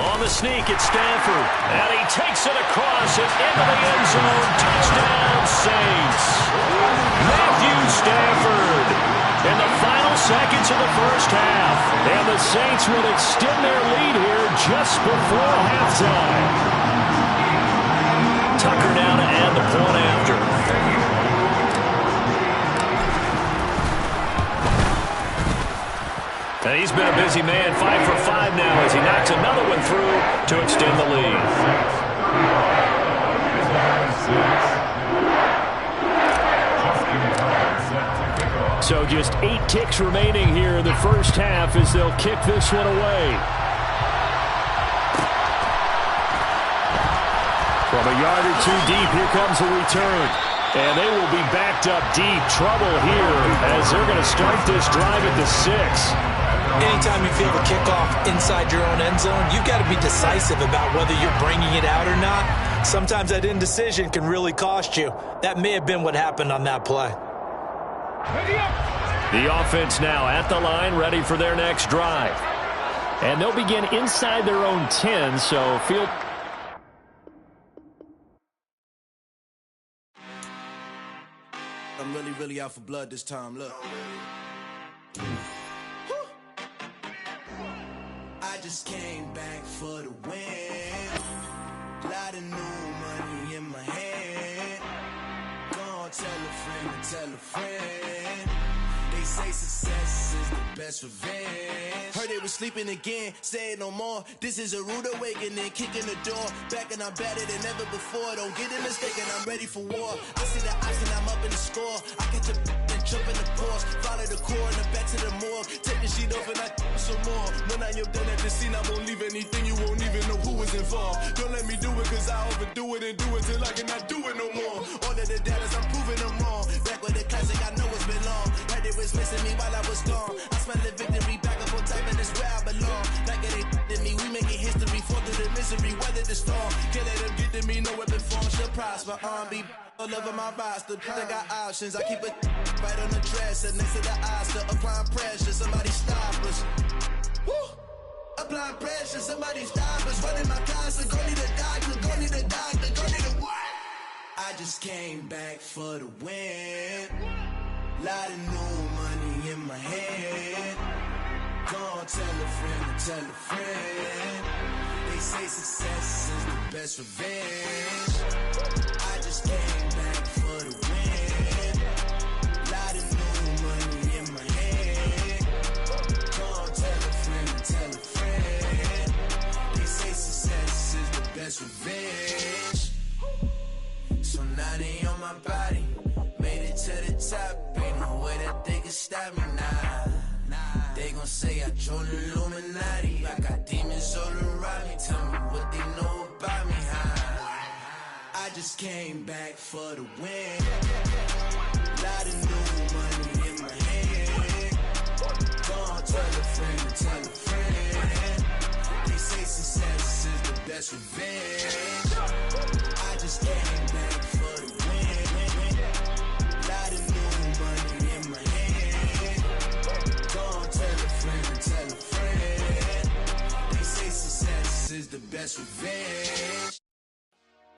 On the sneak, it's Stafford. And he takes it across and into the end zone. Touchdown, Saints. Matthew Stafford in the final seconds of the first half. And the Saints will extend their lead here just before halftime. Tucker now to add the point after. And he's been a busy man, 5 for 5 now as he knocks another one through to extend the lead. So just 8 kicks remaining here in the first half as they'll kick this one away. From a yard or 2 deep, here comes the return. And they will be backed up deep. Trouble here as they're going to start this drive at the 6. Anytime you feel the kickoff inside your own end zone, you've got to be decisive about whether you're bringing it out or not. Sometimes that indecision can really cost you. That may have been what happened on that play. The offense now at the line, ready for their next drive. And they'll begin inside their own 10, so field... I'm really out for blood this time, look. just came back for the win. Lot of new money in my hand. Gonna tell a friend to tell a friend. They say success is the best revenge. Heard they was sleeping again, say it no more. This is a rude awakening, kicking the door. Back and I'm better than ever before. Don't get it mistaken, I'm ready for war. I see the ice and I'm up in the score. I catch a and jump in the Porsche. Follow the core and the back to the morgue. Take the sheet off and I some more. When I am done at the scene, I won't leave anything. You won't even know who was involved. Don't let me do it, cause I overdo it and do it till I cannot do it no more. All of the data's, I'm proving them wrong. Back with the classic, I know it's been long. Heard it was missing me while I was gone. I smell the victory, back up on type, and it's where I belong. Like it ain't to me, we making history. Fall through the misery, weather the storm. Can't let them get to me, no weapon form shall prosper. R&B all over my roster, I got options. I keep it right on the dresser, next to the Oscar. Applying pressure, somebody stop us. Woo! Applying pressure, somebody stop us. Running my concert, go need a doctor, go need a doctor, go need a what? I just came back for the win. Lot of new money in my hand. Gonna tell a friend to tell a friend. They say success is the best revenge. I just came back for the win. Lot of new money in my hand. Gonna tell a friend to tell a friend. They say success is the best revenge. So now they on my body. Made it to the top. Ain't no way that they can stop me now. They gon' say I joined the Illuminati. I got demons all around me. Tell me what they know about me, huh? I just came back for the win. Lot of new money in my hand. Gonna tell a friend to tell a friend. They say success is the best revenge. I just came